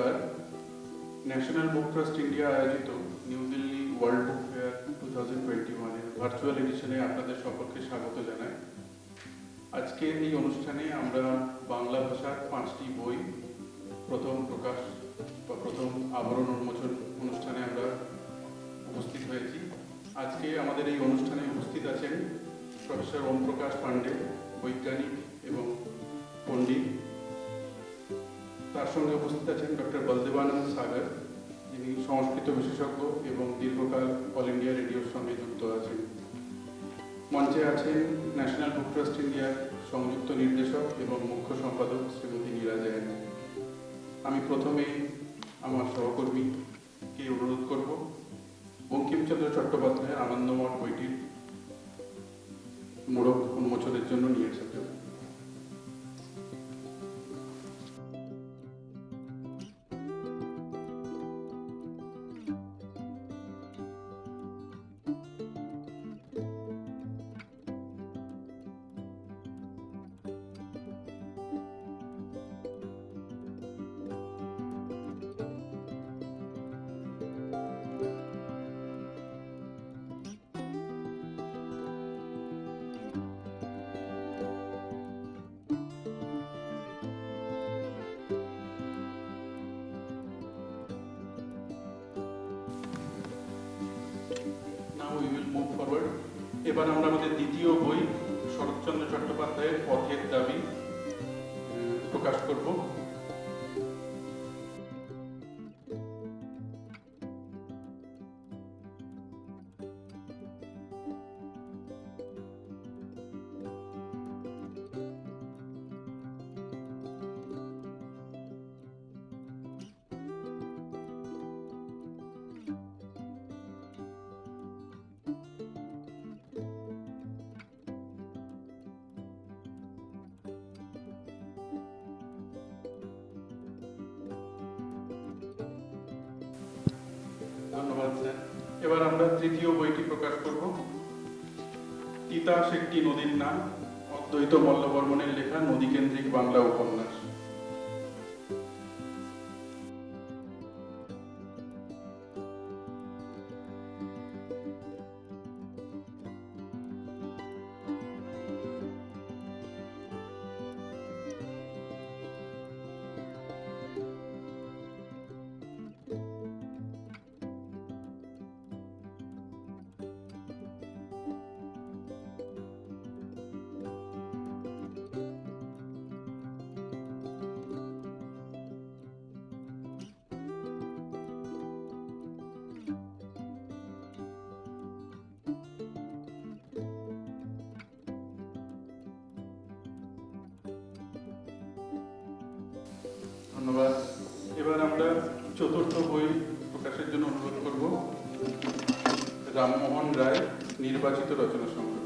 নমস্কার। National book trust India আয়োজিত new Delhi world book fair 2021 এর ভার্চুয়াল এডিশনে আপনাদের সকলকে স্বাগত জানাই। আজকের এই অনুষ্ঠানে আমরা বাংলা ভাষার 5টি বই প্রথম প্রকাশ বা প্রথম আবরণ উন্মোচন অনুষ্ঠানে আমরা উপস্থিত হয়েছি। আজকে আমাদের এই অনুষ্ঠানে উপস্থিত আছেন প্রফেসর ওম প্রকাশ পান্ডে, বৈজ্ঞানিক এবং পণ্ডিত। তার সঙ্গে উপস্থিত আছেন ডক্টর বলদেবানন্দ সাগর, যিনি সংস্কৃত বিশেষজ্ঞ এবং দীর্ঘকাল অল ইন্ডিয়া রেডিওর সঙ্গে যুক্ত আছেন। মঞ্চে আছেন ন্যাশনাল বুক ট্রাস্ট ইন্ডিয়ার সংযুক্ত নির্দেশক এবং মুখ্য সম্পাদক শ্রীমতী নীরা জৈন। আমি প্রথমে আমার সহকর্মীকে অনুরোধ করব বঙ্কিমচন্দ্র চট্টোপাধ্যায়ের আনন্দমঠ বইটির মোড়ক উন্মোচনের জন্য নিয়ে আসার জন্য। এবার আমরা আমাদের দ্বিতীয় বই শরৎচন্দ্র চট্টোপাধ্যায়ের পথের দাবি প্রকাশ করব। ধন্যবাদ স্যার। এবার আমরা তৃতীয় বইটি প্রকাশ করব, তিতাস একটি নদীর নাম, অদ্বৈত মল্লবর্মণের লেখা নদীকেন্দ্রিক বাংলা উপন্যাস। ধন্যবাদ। এবার আমরা চতুর্থ বই প্রকাশের জন্য অনুরোধ করব রামমোহন রায় নির্বাচিত রচনা সংগ্রহ।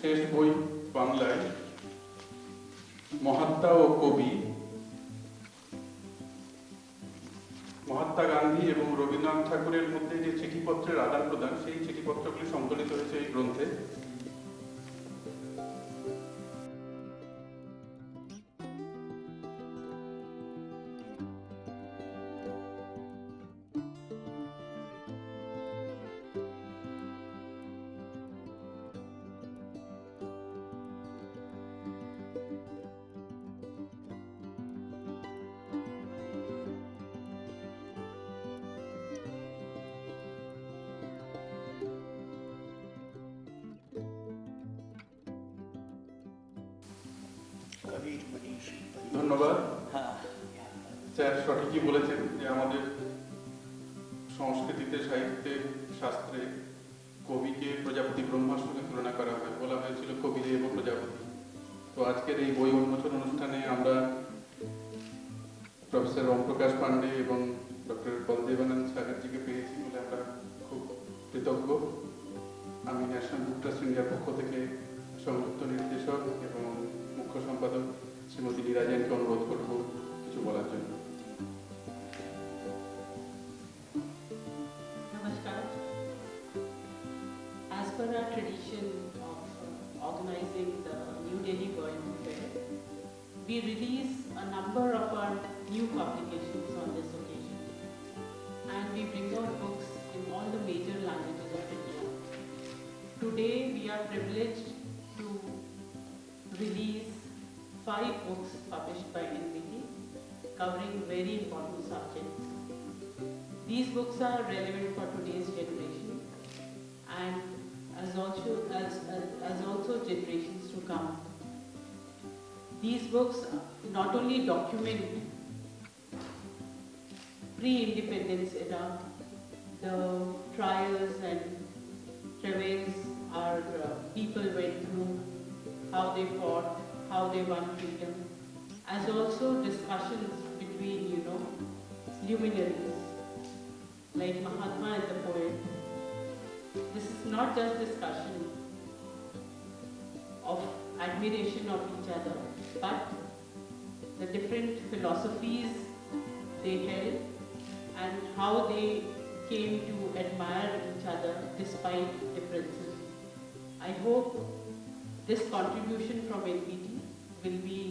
শেষ বই বাংলায় মহাত্মা ও কবি, মহাত্মা গান্ধী এবং রবীন্দ্রনাথ ঠাকুরের মধ্যে যে চিঠিপত্রের আদান প্রদান, সেই চিঠিপত্রগুলি সংকলিত হয়েছে এই গ্রন্থে। ধন্যবাদ স্যার, সঠিকই বলেছেন যে আমাদের সংস্কৃতিতে, সাহিত্যে, শাস্ত্রে কবিকে প্রজাপতি ব্রহ্মার সঙ্গে তুলনা করা হয়, বলা হয়েছিল কবিদেব ও প্রজাপতি। তো আজকের এই বই উন্মোচন অনুষ্ঠানে আমরা প্রফেসর ওম প্রকাশ পান্ডে এবং ডক্টর বলদেবানন্দ সাগরজিকে পেয়েছি বলে আমরা খুব কৃতজ্ঞ। আমি ন্যাশনাল বুক ট্রাস্ট ইন্ডিয়ার পক্ষ থেকে সংযুক্ত নির্দেশক এবং মুখ্য সম্পাদক শ্রীমতী নীরাজনকে অনুরোধ করব কিছু বলার জন্য। Namaskar. As per our tradition of organizing the New Delhi World Book Fair, we release a number of our new publications on this occasion, and we bring out books in all the major languages of India. Today we are privileged to release 5 books published by NBT covering very important subjects. These books are relevant for today's generation and as also generations to come. These books not only document pre-independence era, the trials and travails our people went through, how they fought, how they won freedom, as also discussions between, luminaries like Mahatma and the poet. This is not just discussion of admiration of each other, but the different philosophies they held and how they came to admire each other despite differences. I hope this contribution from NBT will be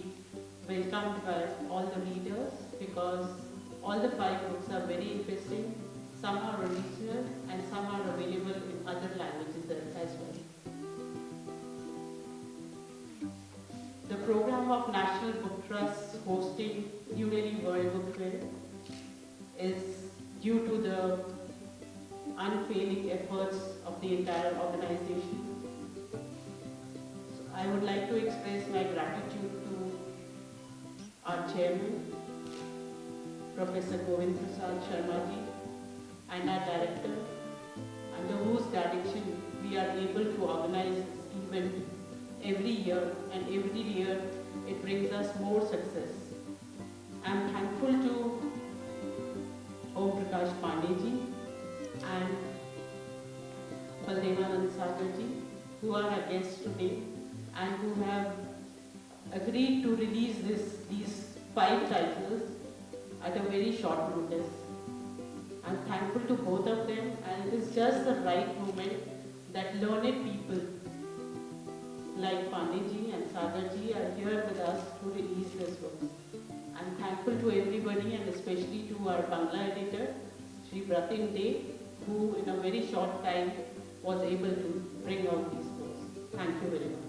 welcomed by all the readers, because all the 5 books are very interesting. Some are original and some are available in other languages as well. The program of National Book Trust hosting New Delhi World Book Fair is due to the unfailing efforts of the entire organization. So I would like to express my gratitude to our chairman, Professor Govind Prasad Sharma ji, and our director, under whose direction we are able to organize this event every year, and every year it brings us more success. I am thankful to Om Prakash Pandey ji and Baldevanand Sagar ji, who are our guests today and who have agreed to release these 5 titles at a very short notice. I'm thankful to both of them, and it is just the right moment that learned people like Pandeyji and Sagarji are here with us to release this book. I'm thankful to everybody, and especially to our Bangla editor, Sri Bratin De, who in a very short time was able to bring out these books. Thank you very much.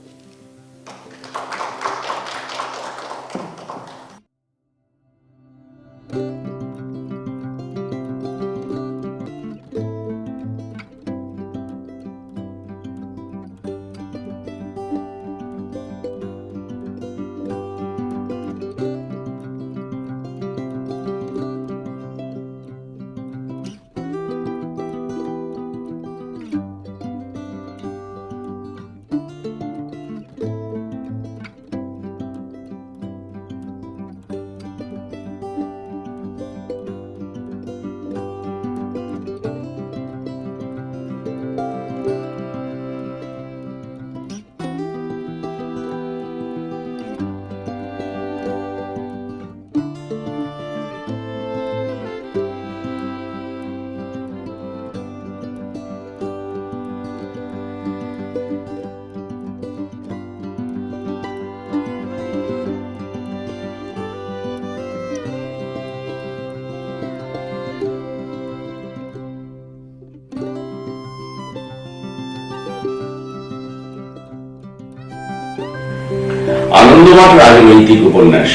Anandamath রাজনৈতিক উপন্যাস।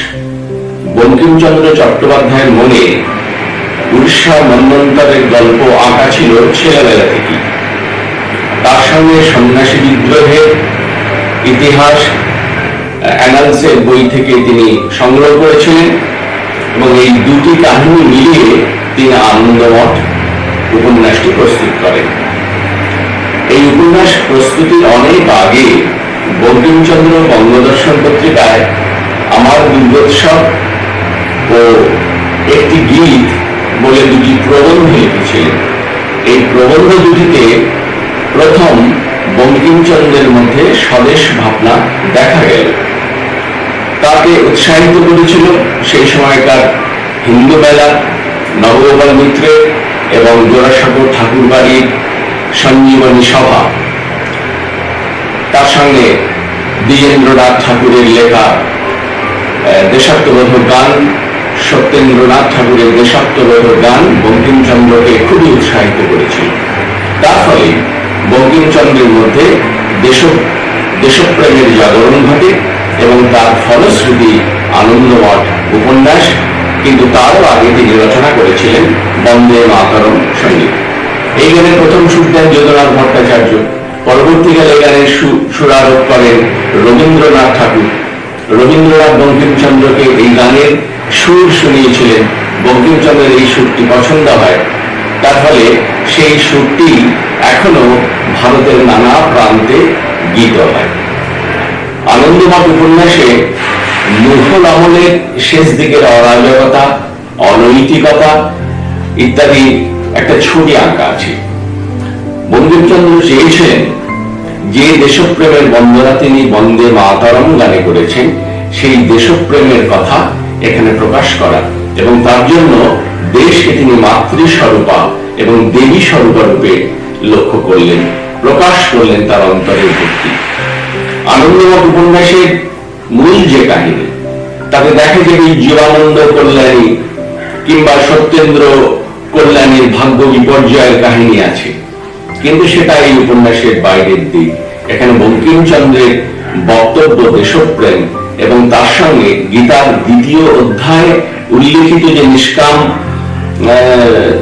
বঙ্কিমচন্দ্র চট্টোপাধ্যায়ের মনে উড়িষ্যা মন্বন্তরের গল্প আঁকা ছিল ছেলেবেলা থেকে। তার সঙ্গে সন্ন্যাসী বিদ্রোহের ইতিহাস অ্যানালসের বই থেকে তিনি সংগ্রহ করেছিলেন, এবং এই দুটি কাহিনী মিলিয়ে তিনি আনন্দমঠ উপন্যাসটি প্রস্তুত করেন। এই উপন্যাস প্রস্তুতির অনেক আগে বঙ্কিমচন্দ্র বঙ্গদর্শন পত্রিকায় আমার দুর্গোৎসব ও একটি গীত বলে দুটি প্রবন্ধ লিখেছিলেন। এই প্রবন্ধ দুটিতে প্রথম বঙ্কিমচন্দ্রের মধ্যে স্বদেশ ভাবনা দেখা গেল। তাকে উৎসাহিত করেছিল সেই সময়কার হিন্দু মেলা, নবগোপাল মিত্রের এবং জোড়াসাঁকোর ঠাকুরবাড়ির সঞ্জীবনী সভা, তার সঙ্গে দ্বিজেন্দ্রনাথ ঠাকুরের লেখা দেশাত্মবোধক গান, সত্যেন্দ্রনাথ ঠাকুরের দেশাত্মবোধক গান বঙ্কিমচন্দ্রকে খুবই উৎসাহিত করেছিল। তার ফলে বঙ্কিমচন্দ্রের মধ্যে দেশপ্রেমের জাগরণ ঘটে এবং তার ফলশ্রুতি আনন্দমঠ উপন্যাস। কিন্তু তারও আগে তিনি রচনা করেছিলেন বন্দে মাতরম সঙ্গীত। এই গানের প্রথম সুর দেন যদুনাথ ভট্টাচার্য। পরবর্তীকালে গানের সুরারোপ করেন রবীন্দ্রনাথ ঠাকুর। রবীন্দ্রনাথ বঙ্কিমচন্দ্রকে এই গানের সুর শুনিয়েছিলেন। বঙ্কিমচন্দ্রের এই সুরটি পছন্দ হয়, তার ফলে সেই সুরটি এখনো ভারতের নানা প্রান্তে গীত হয়। আনন্দমঠ উপন্যাসে মুঘল আমলের শেষ দিকের অরাজকতা, অনৈতিকতা ইত্যাদি একটা ছবি আঁকা আছে। বঙ্কিমচন্দ্র চেয়েছিলেন যে দেশপ্রেমের বন্দনা তিনি বন্দে মাতরম গানে করেছেন, সেই দেশপ্রেমের কথা এখানে প্রকাশ করা, এবং তার জন্য দেশকে তিনি মাতৃস্বরূপা এবং দেবী স্বরূপা রূপে লক্ষ্য করলেন, প্রকাশ করলেন তার অন্তরের ভক্তি। আনন্দমঠ উপন্যাসের মূল যে কাহিনী, তাতে দেখা যাবে জীবানন্দ কল্যাণী কিংবা সত্যেন্দ্র কল্যাণীর ভাগ্য বিপর্যয়ের কাহিনী আছে, কিন্তু সেটা এই উপন্যাসের বাইরের দিক। এখানে বঙ্কিমচন্দ্রের বক্তব্য দেশপ্রেম এবং তার সঙ্গে গীতার 2য় অধ্যায়ে উল্লেখিত যে নিষ্কাম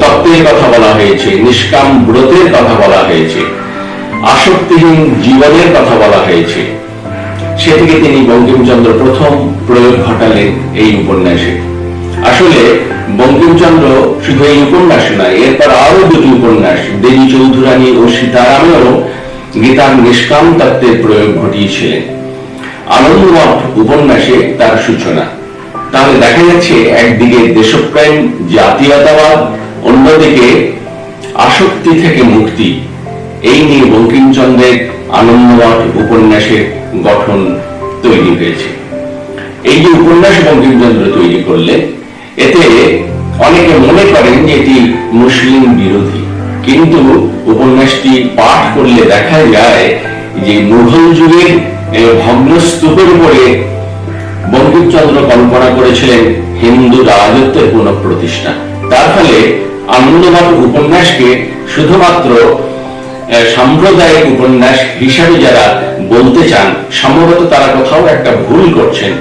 তত্ত্বের কথা বলা হয়েছে, নিষ্কাম ব্রতের কথা বলা হয়েছে, আসক্তিহীন জীবনের কথা বলা হয়েছে, সেটিকে তিনি বঙ্কিমচন্দ্র প্রথম প্রয়োগ ঘটালেন এই উপন্যাসে। আসলে বঙ্কিমচন্দ্র শুধু এই উপন্যাস নয়, এরপর আরো 2টি উপন্যাস দেবী চৌধুরানী ও সীতারামেও গীতার নিষ্কাম তত্ত্বের প্রয়োগ ঘটিয়েছিলেন। আনন্দমঠ উপন্যাসে তার সূচনা। তাহলে দেখা যাচ্ছে একদিকে দেশপ্রেম, জাতীয়তাবাদ, অন্যদিকে আসক্তি থেকে মুক্তি, এই নিয়ে বঙ্কিমচন্দ্রের আনন্দমঠ উপন্যাসের গঠন তৈরি হয়েছে। এই যে উপন্যাস বঙ্কিমচন্দ্র তৈরি করলেন, এতে অনেকে মনে করেন যে এটি মুসলিম বিরোধী, কিন্তু উপন্যাসটি পাঠ করলে দেখা যায় যে মুঘল যুগের ভগ্নস্তূপের উপরে বঙ্কিমচন্দ্র কল্পনা করেছিলেন হিন্দু রাজত্বের পুনঃপ্রতিষ্ঠা। তার ফলে আনন্দমঠ উপন্যাসকে শুধুমাত্র সাম্প্রদায়িক উপন্যাস হিসাবে যারা বলতে চান, সম্ভবত তারা কোথাও একটা ভুল করছেন।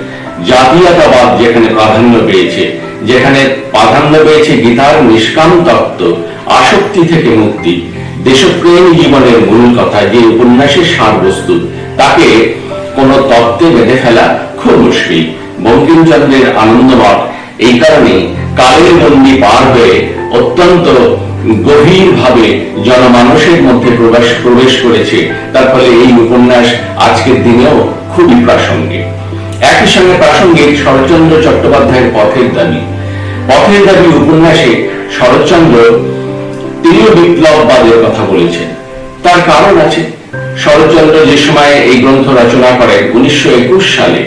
জাতীয়তাবাদ যেখানে প্রাধান্য পেয়েছে, যেখানে প্রাধান্য পেয়েছে গীতার নিষ্কাম তত্ত্ব, আসক্তি থেকে মুক্তি, দেশপ্রেম জীবনের মূল কথা, যে উপন্যাসের সারবস্তু, তাকে কোন তত্ত্বে বেঁধে ফেলা খুব মুশকিল। বঙ্কিমচন্দ্রের আনন্দমঠ এই কারণে কালের গণ্ডি পার হয়ে অত্যন্ত গভীরভাবে জনমানুষের মধ্যে প্রবেশ করেছে। তার ফলে এই উপন্যাস আজকের দিনেও খুবই প্রাসঙ্গিক। একই সঙ্গে প্রাসঙ্গিক শরৎচন্দ্র চট্টোপাধ্যায়ের পথের দাবি। পথের দাবি উপন্যাসে শরৎচন্দ্র তিনিও বিপ্লববাদের কথা বলেছেন। তার কারণ আছে। শরৎচন্দ্র যে সময় এই গ্রন্থ রচনা করেন 1921 সালে,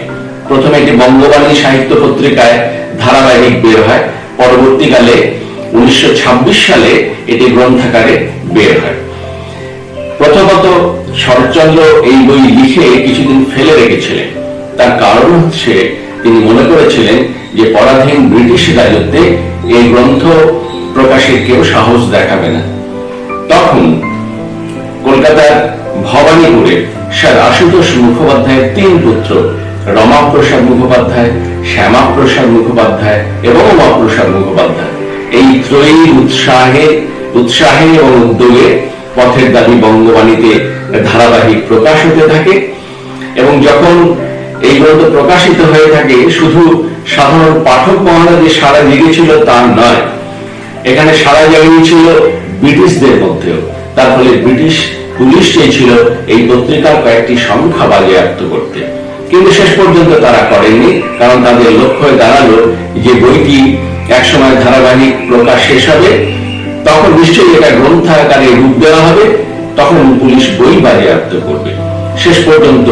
প্রথমে এটি বঙ্গবাণী সাহিত্য পত্রিকায় ধারাবাহিক বের হয়, পরবর্তীকালে 1926 সালে এটি গ্রন্থাকারে বের হয়। প্রথমত শরৎচন্দ্র এই বই লিখে কিছুদিন ফেলে রেখেছিলেন। তার কারণ হচ্ছে তিনি মনে করেছিলেন যে পরাধীন ব্রিটিশ রাজত্বে এই গ্রন্থ প্রকাশের কেউ সাহস দেখাবে না। তখন কলকাতার ভবানীপুরে স্যার আশুতোষ মুখোপাধ্যায়ের 3 পুত্র, রমাপ্রসাদ মুখোপাধ্যায়, শ্যামাপ্রসাদ মুখোপাধ্যায় এবং উমাপ্রসাদ মুখোপাধ্যায়, এই ত্রয়ীর উৎসাহে এবং উদ্যোগে পথের দাবি বঙ্গবাণীতে ধারাবাহিক প্রকাশ হতে থাকে। এবং যখন এই গ্রন্থ প্রকাশিত হয়ে থাকে, শুধু সাধারণ পাঠক মহলে যে সারা জেগেছিল তা নয়, এখানে সারা জাগিয়েছিল ব্রিটিশদের মধ্যেও। তার ফলে ব্রিটিশ পুলিশ চেয়েছিল এই পত্রিকার কয়েকটি সংখ্যা বাজেয়াপ্ত করতে, কিন্তু শেষ পর্যন্ত তারা করেননি, কারণ তাদের লক্ষ্য হয়ে দাঁড়ালো যে বইটি একসময় ধারাবাহিক প্রকাশ শেষ হবে, তখন নিশ্চয়ই এটা গ্রন্থাকারে রূপ দেওয়া হবে, তখন পুলিশ বই বাজেয়াপ্ত করবে। শেষ পর্যন্ত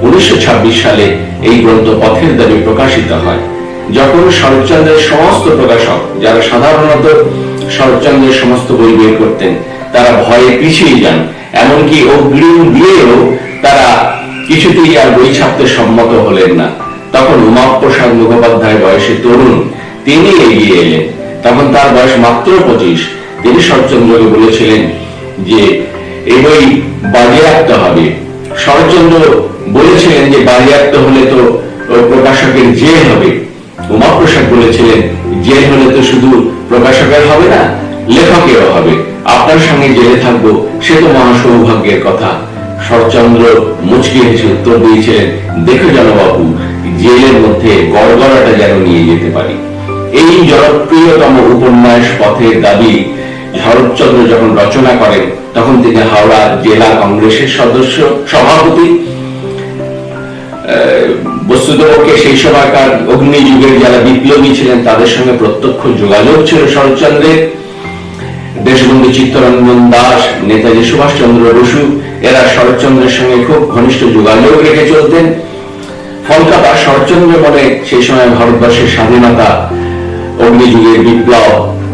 1926 সালে এই গ্রন্থ পথের দাবি প্রকাশিত হয়। যখন শরৎচন্দ্রের সমস্ত প্রকাশক, যারা সাধারণত শরৎচন্দ্রের সমস্ত বই বের করতেন, তারা ভয়ে পিছিয়ে যান, এমনকি অগ্রিম দিয়েও তারা কিছুতেই আর বই ছাপতে সম্মত হলেন না। তখন উমাপ্রসাদ মুখোপাধ্যায় বয়সে তরুণ, তিনি এগিয়ে এলেন। তখন তার বয়স মাত্র 25। তিনি শরৎচন্দ্রকে বলেছিলেন যে এই বই বাজেয়াপ্ত হবে। শরৎচন্দ্র বলেছিলেন যে বাজেয়াপ্ত হলে তো প্রকাশকের জেল হবে। উমাপ্রসাদ বলেছিলেন জেল হলে তো শুধু প্রকাশকের হবে না, লেখকেরও হবে। আপনার সঙ্গে জেলে থাকবো, সে তো মহা সৌভাগ্যের কথা। শরৎচন্দ্র মুচকি হেসে উত্তর দিয়েছিলেন, দেখো জনবাবু, জেলের মধ্যে গড়গড়াটা যেন নিয়ে যেতে পারি। এই জনপ্রিয়তম উপন্যাস পথের দাবি শরৎচন্দ্র যখন রচনা করেন, তখন তিনি হাওড়া জেলা কংগ্রেসের সভাপতি। বস্তুতপক্ষে সেই সময়কার অগ্নিযুগের যারা বিপ্লবী ছিলেন, তাদের সঙ্গে প্রত্যক্ষ যোগাযোগ ছিল শরৎচন্দ্রের। দেশবন্ধু চিত্তরঞ্জন দাস, নেতাজি সুভাষচন্দ্র বসু, এরা শরৎচন্দ্রের সঙ্গে খুব ঘনিষ্ঠ যোগাযোগ রেখে চলতেন। ফলকাতা শরৎচন্দ্র মনে সেই সময় ভারতবর্ষের স্বাধীনতা, অগ্নিযুগের বিপ্লব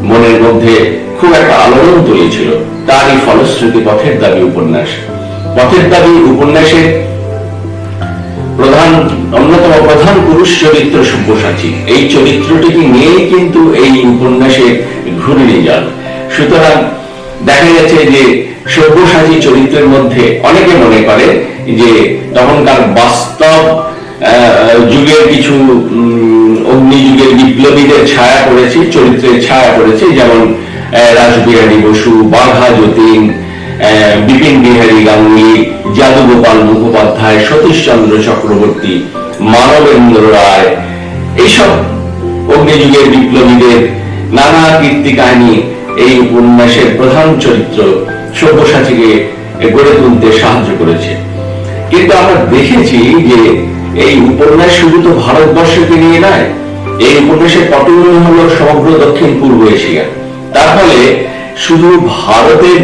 মনের মধ্যে খুব একটা আলোড়ন তুলেছিল। তারই ফলশ্রুতি পথের দাবি উপন্যাস। পথের দাবি উপন্যাসের অন্যতম প্রধান পুরুষ চরিত্র সব্যসাচী। এই চরিত্রটিকে নিয়েই কিন্তু এই উপন্যাসের ঘূর্ণি জাল। সুতরাং দেখা গেছে যে সব্যসাচী চরিত্রের মধ্যে অনেকে মনে করে যে তখনকার বাস্তব যুগের কিছু অগ্নিযুগের বিপ্লবীদের ছায়া পড়েছে, চরিত্রের ছায়া পড়েছে, যেমন রাসবিহারী বসু, বাঘা যতীন, বিপিন বিহারী গাঙ্গুলি, যাদুগোপাল মুখোপাধ্যায়, সতীশচন্দ্র চক্রবর্তী, মানবেন্দ্র রায়, এইসব অগ্নিযুগের বিপ্লবীদের নানা কীর্তি কাহিনী এই উপন্যাসের প্রধান চরিত্র সব্যসাচীকে গড়ে তুলতে সাহায্য করেছে। কিন্তু আমরা দেখেছি যে এই উপন্যাস শুধু তো ভারতবর্ষকে নিয়ে নয়, এই উপন্যাসের পটভূমি হলো সমগ্র দক্ষিণ পূর্ব এশিয়া। তার ফলে শুধু ভারতের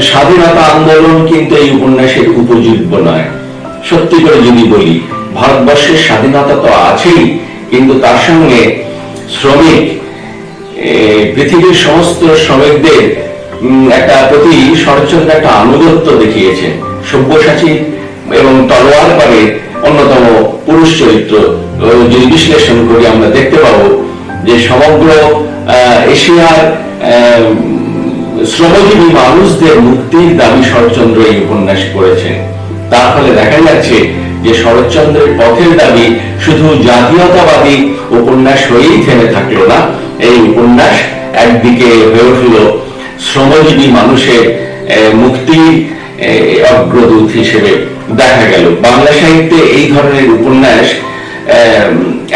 স্বাধীনতা আন্দোলন কিন্তু এই উপন্যাসের উপযোগ্য নয়। সত্যি করে যদি বলি, ভারতবর্ষের স্বাধীনতা তো আছেই, কিন্তু তার সঙ্গে শ্রমিক, পৃথিবীর সমস্ত শ্রমিকদের একটা প্রতি শরৎচন্দ্র একটা আনুগত্য দেখিয়েছেন। সব্যসাচী এবং তলোয়ার পাড়ের অন্যতম পুরুষ চরিত্র যদি বিশ্লেষণ করি, আমরা দেখতে পাবো যে সমগ্র এশিয়ার শ্রমজীবী মানুষদের মুক্তির দাবি শরৎচন্দ্র এই উপন্যাস করেছেন। তার ফলে দেখা যাচ্ছে যে শরৎচন্দ্রের পথের দাবি শুধু জাতীয়তাবাদী উপন্যাস হয়েই থেমে থাকলো না, এই উপন্যাস একদিকে হয়ে উঠল শ্রমজীবী মানুষের মুক্তির অগ্রদূত হিসেবে দেখা গেল। বাংলা সাহিত্যে এই ধরনের উপন্যাস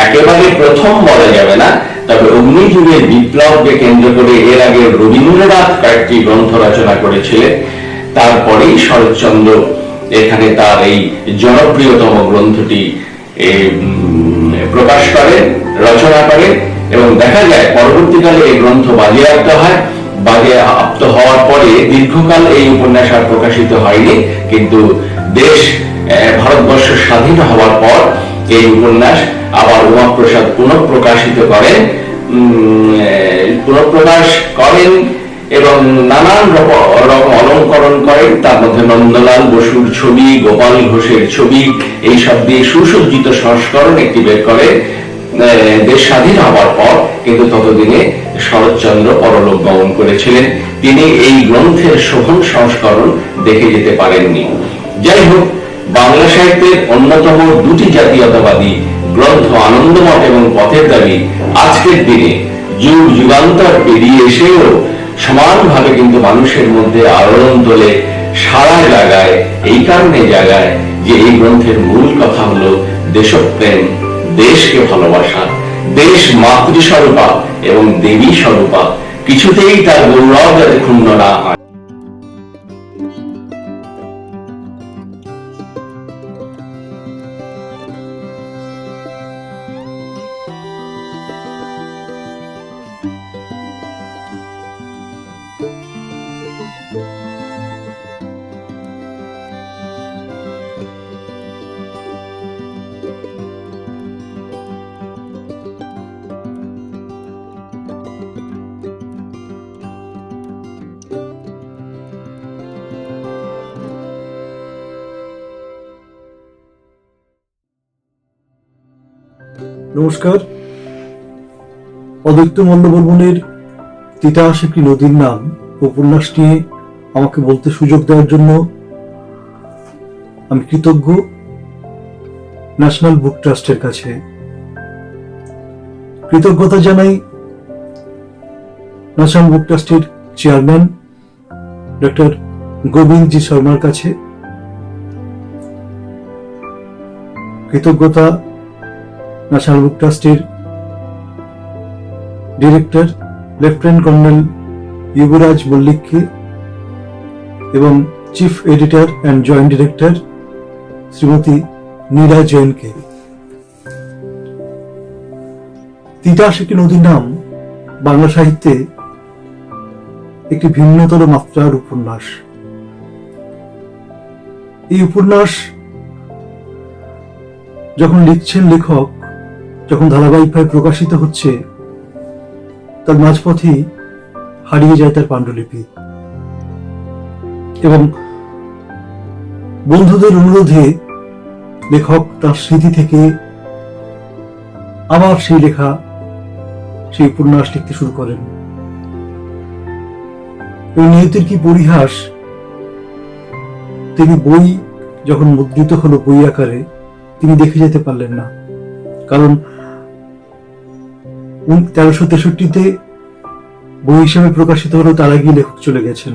একেবারে প্রথম বলা যাবে না, তবে অগ্নিযুগের বিপ্লবকে কেন্দ্র করে এর আগে রবীন্দ্রনাথ কয়েকটি গ্রন্থ রচনা করেছিলেন। তারপরেই শরৎচন্দ্র এখানে তার এই জনপ্রিয়তম গ্রন্থটি প্রকাশ করেন, রচনা করেন, এবং দেখা যায় পরবর্তীকালে এই গ্রন্থ বাজেয়াপ্ত হয়। বাজেয়াপ্ত হওয়ার পরে দীর্ঘকাল এই উপন্যাস আর প্রকাশিত হয়নি, কিন্তু ভারতবর্ষ স্বাধীন হওয়ার পর এই উপন্যাস আবার উমাপ্রসাদ পুনঃপ্রকাশ করেন এবং নানান রকম অলঙ্করণ করেন। তার মধ্যে নন্দলাল বসুর ছবি, গোপাল ঘোষের ছবি, এইসব দিয়ে সুসজ্জিত সংস্করণ একটি বের করে দেশ স্বাধীন হওয়ার পর। কিন্তু ততদিনে শরৎচন্দ্র পরলোক গমন করেছিলেন, তিনি এই গ্রন্থের শোভন সংস্করণ দেখে যেতে পারেননি। যাই হোক, বাংলা সাহিত্যের অন্যতম দুটি জাতীয়তাবাদী গ্রন্থ আনন্দমঠ এবং পথের দাবি আজকের দিনে যুগ যুগান্তর পেরিয়ে এসেও সমানভাবে কিন্তু মানুষের মধ্যে আলোড়ন তোলে, সারা জায়গায়। এই কারণে জায়গায় যে এই গ্রন্থের মূল কথা হলো দেশপ্রেম, দেশকে ভালোবাসা, দেশ মাতৃস্বরূপা এবং দেবী স্বরূপা, কিছুতেই তার গৌরব যাতে ক্ষুণ্ণ না হয়। নমস্কার। অদ্বৈত মল্লবর্মণের তিতাস একটি নদীর নাম উপন্যাস নিয়ে আমাকে বলতে সুযোগ দেওয়ার জন্য আমি কৃতজ্ঞ ন্যাশনাল বুক ট্রাস্টের কাছে। কৃতজ্ঞতা জানাই ন্যাশনাল বুক ট্রাস্টের চেয়ারম্যান ডক্টর গোবিন্দ জি শর্মার কাছে। কৃতজ্ঞতা ন্যাশনাল বুক ট্রাস্টের ডিরেক্টর লেফটেন্যান্ট কর্নেল যুবরাজ মল্লিককে এবং chief editor and joint director Shrimati Neera জৈনকে। তিতাস একটি নদীর নাম বাংলা সাহিত্যে একটি ভিন্নতর মাত্রার উপন্যাস। এই উপন্যাস যখন লিখছেন লেখক, যখন ধারাবাহিকভাবে প্রকাশিত হচ্ছে, তার মাঝপথেই হারিয়ে যায় তার পাণ্ডুলিপি এবং বন্ধুদের অনুরোধে লেখক তার স্মৃতি থেকে আবার সেই লেখা, সেই উপন্যাস লিখতে শুরু করেন। এবং নিয়তির কি পরিহাস, তিনি বই যখন মুদ্রিত হলো বই আকারে, তিনি দেখে যেতে পারলেন না, কারণ 1363-তে বই হিসেবে প্রকাশিত হলো, তার আগে লেখক চলে গেছেন।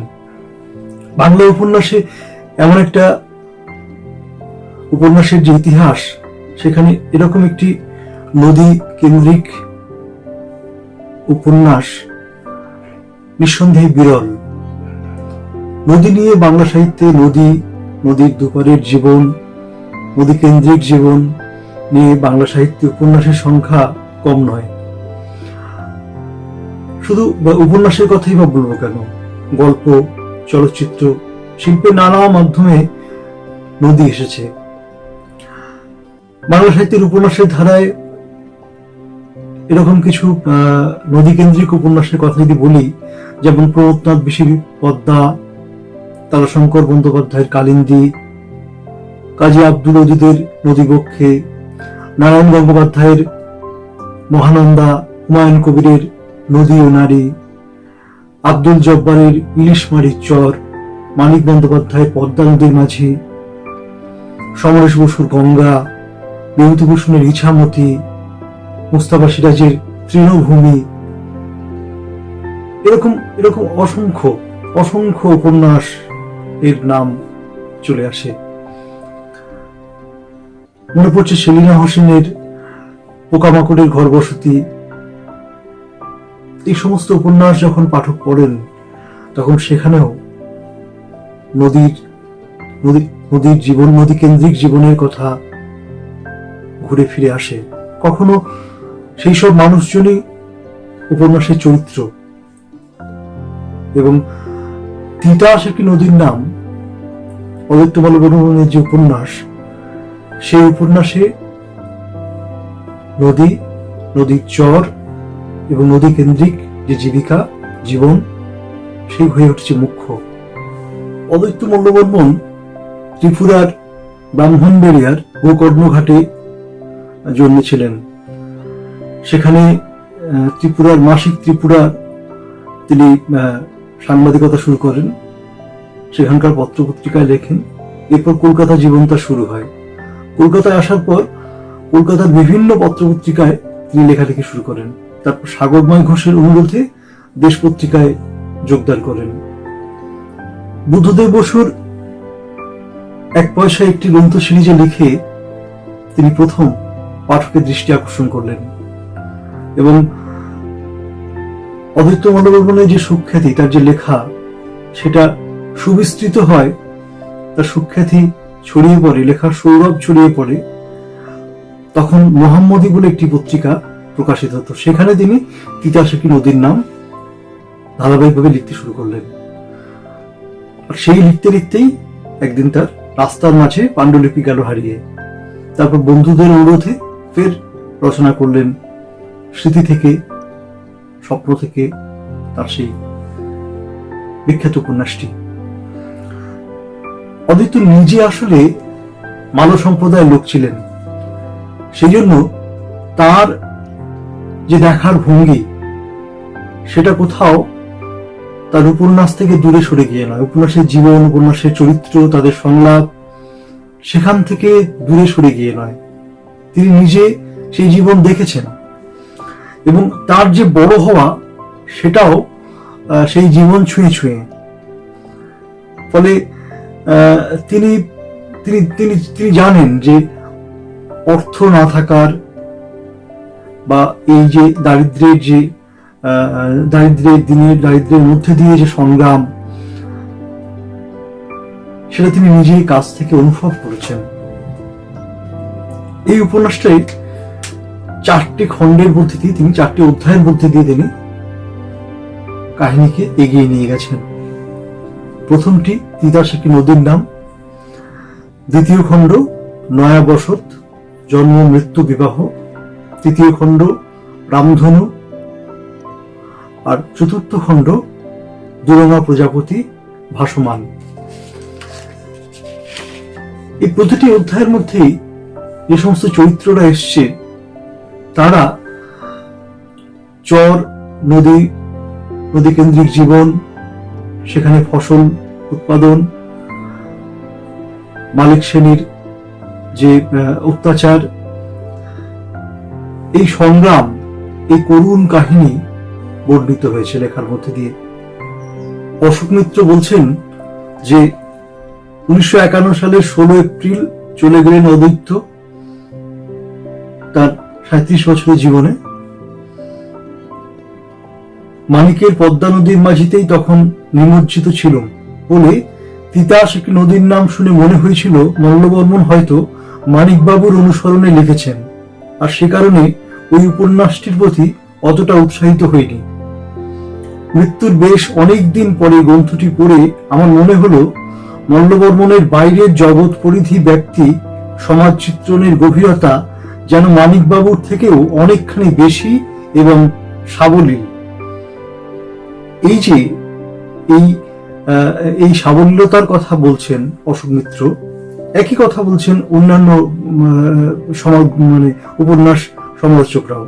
বাংলা উপন্যাসে এমন একটা উপন্যাসের যে ইতিহাস, সেখানে এরকম একটি নদী কেন্দ্রিক উপন্যাস নিঃসন্দেহে বিরল। নদী নিয়ে বাংলা সাহিত্যে নদীর দুপারের জীবন, নদী কেন্দ্রিক জীবন নিয়ে বাংলা সাহিত্যে উপন্যাসের সংখ্যা কম নয়। শুধু উপন্যাসের কথাই বা বলবো কেন, গল্প, চলচ্চিত্র, শিল্পের নানা মাধ্যমে নদী এসেছে। বাংলা সাহিত্যের উপন্যাসের ধারায় এরকম কিছু নদী কেন্দ্রিক উপন্যাসের কথা যদি বলি, যেমন প্রমথনাথ বিশির পদ্মা, তারাশঙ্কর বন্দ্যোপাধ্যায়ের কালিন্দী, কাজী আব্দুল ওদুদের নদীবক্ষে, নারায়ণ গঙ্গোপাধ্যায়ের মহানন্দা, হুমায়ুন কবিরের নদী ও নারী, আব্দুল জব্বারের ইলিশমারির চর, মানিক বন্দ্যোপাধ্যায়ের পদ্মা নদীর মাঝি, সমরেশ বসুর গঙ্গা, বিভূতিভূষণের ইছামতি, মুস্তাফা সিরাজের তৃণভূমি, এরকম অসংখ্য উপন্যাস এর নাম চলে আসে। মনে পড়ছে সেলিনা হোসেনের পোকামাকড়ের ঘর বসতি। এই সমস্ত উপন্যাস যখন পাঠক পড়েন, তখন সেখানেও নদীর জীবন, নদী কেন্দ্রিক জীবনের কথা ঘুরে ফিরে আসে। কখনো সেই সব মানুষজনই উপন্যাসের চরিত্র। এবং তিতাস একটি নদীর নাম, অদ্বৈত মল্লবর্মণের যে উপন্যাস, সেই উপন্যাসে নদীর চর এবং নদী কেন্দ্রিক যে জীবিকা, জীবন, সেই হয়ে উঠছে মুখ্য। অদ্বৈত মল্লবর্মণ ত্রিপুরার ব্রাহ্মণবাড়িয়ার গোকর্ণঘাটে জন্মেছিলেন। সেখানে ত্রিপুরার মাসিক ত্রিপুরা তিনি সাংবাদিকতা শুরু করেন, সেখানকার পত্রপত্রিকায় লেখেন। এরপর কলকাতা জীবন তার শুরু হয়। কলকাতায় আসার পর কলকাতার বিভিন্ন পত্রপত্রিকায় তিনি লেখালেখি শুরু করেন। তারপর সাগরময় ঘোষের অনুরোধে দেশ পত্রিকায় যোগদান করেন। বুদ্ধদেব বসুর এক পয়সা একটি গ্রন্থ সিরিজে লিখে তিনি প্রথম পাঠকের দৃষ্টি আকর্ষণ করলেন। এবং অদ্বৈত মল্লবর্মণের যে সুখ্যাতি, তার যে লেখা, সেটা সুবিস্তৃত হয়, তার সুখ্যাতি ছড়িয়ে পড়ে, লেখার সৌরভ ছড়িয়ে পড়ে। তখন মোহাম্মদী বলে একটি পত্রিকা প্রকাশিত হতো, সেখানে তিনি তিতাস একটি নদীর নাম ধারাবাহিকভাবে লিখতে শুরু করলেন। আর সেই লিখতে লিখতেই একদিন তার রাস্তার মাঝে পাণ্ডুলিপি গেল হারিয়ে। তারপর বন্ধুদের অনুরোধে ফের রচনা করলেন স্মৃতি থেকে, স্বপ্ন থেকে, তার সেই বিখ্যাত উপন্যাসটি। অদ্বৈত নিজে আসলে মালব সম্প্রদায়ের লোক ছিলেন, সেই জন্য তার যে দেখার ভঙ্গি সেটা কোথাও তার উপন্যাস থেকে দূরে সরে গিয়ে নয়, উপন্যাসের জীবন, উপন্যাসের চরিত্র, তাদের সংলাপ সেখান থেকে দূরে সরে গিয়ে নয়, তিনি নিজে সেই জীবন দেখেছেন এবং তার যে বড় হওয়া সেটাও সেই জীবন ছুঁয়ে ছুঁয়ে। ফলে তিনি তিনি তিনি তিনি জানেন যে অর্থ না থাকার বা এই যে দারিদ্রের মধ্যে দিয়ে যে সংগ্রাম, সেটা তিনি নিজেই কাছ থেকে অনুভব করেছেন। এই উপন্যাসটাই 4টি খণ্ডের মধ্যে দিয়ে, 4টি অধ্যায়ের মধ্যে দিয়ে তিনি কাহিনীকে এগিয়ে নিয়ে গেছেন। প্রথমটি তিতাস একটি নদীর নাম, দ্বিতীয় খণ্ড নয়া বসত, জন্ম মৃত্যু বিবাহ, তৃতীয় খণ্ড রামধনু, আর চতুর্থ খণ্ড দুরঙা প্রজাপতি ভাসমান। এই প্রতিটি অধ্যায়ের মধ্যেই যে সমস্ত চরিত্ররা এসছে তারা চর, নদী কেন্দ্রিক জীবন, সেখানে ফসল উৎপাদন, মালিক শ্রেণীর যে অত্যাচার, এই সংগ্রাম, এই করুণ কাহিনী বর্ণিত হয়েছে লেখার মধ্যে দিয়ে। অশোক মিত্র বলছেন যে 1951 সালের 16 এপ্রিল চলে গেলেন অদ্বৈত তার 37 বছরের জীবনে। মানিকের পদ্মা নদীর মাঝিতেই তখন নিমজ্জিত ছিল বলে তিতাস একটি নদীর নাম শুনে মনে হয়েছিল মল্লবর্মণ হয়তো মানিকবাবুর অনুসরণে লিখেছেন, আর সে কারণে ওই উপন্যাসটির প্রতি অতটা উৎসাহিত হয়নি। মৃত্যুর বেশ অনেক দিন পরে গ্রন্থটি পড়ে আমার মনে হলো মল্লবর্মণের বাইরের জগৎ পরিধি ব্যক্তি সমাজ চিত্রণের গভীরতা যেন মানিকবাবুর থেকেও অনেকখানি বেশি এবং সাবলীল। এই যে এই সাবল্যতার কথা বলছেন অশোক মিত্র, একই কথা বলছেন অন্যান্য উপন্যাস সমালোচকরাও।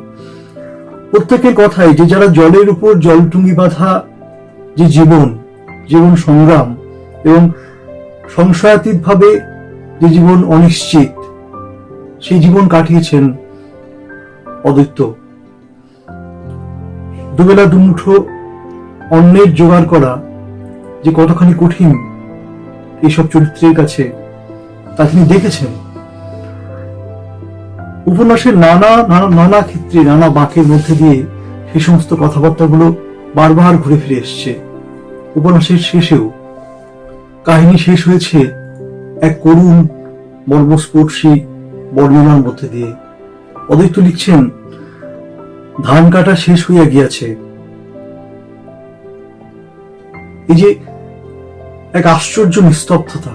প্রত্যেকের কথাই যে যারা জলের উপর জলটুঙ্গি বাঁধা যে জীবন সংগ্রাম এবং সংশয়াতীত ভাবে যে জীবন অনিশ্চিত, সেই জীবন কাটিয়েছেন অদ্বৈত। দুবেলা দুমুঠো অন্নের জোগাড় করা যে কতখানি কঠিন এইসব চরিত্রের কাছে তা তিনি দেখেছেন। উপন্যাসের নানা ক্ষেত্রে নানা বাঁকের মধ্যে দিয়ে সেই সমস্ত কথাবার্তাগুলো বারবার ঘুরে ফিরে এসছে। উপন্যাসের শেষেও কাহিনী শেষ হয়েছে এক করুণ মর্মস্পর্শী বর্ণনার মধ্যে দিয়ে। অদ্বৈত লিখছেন, ধান কাটা শেষ হইয়া গিয়াছে। এই যে এক আশ্চর্য নিস্তব্ধতা,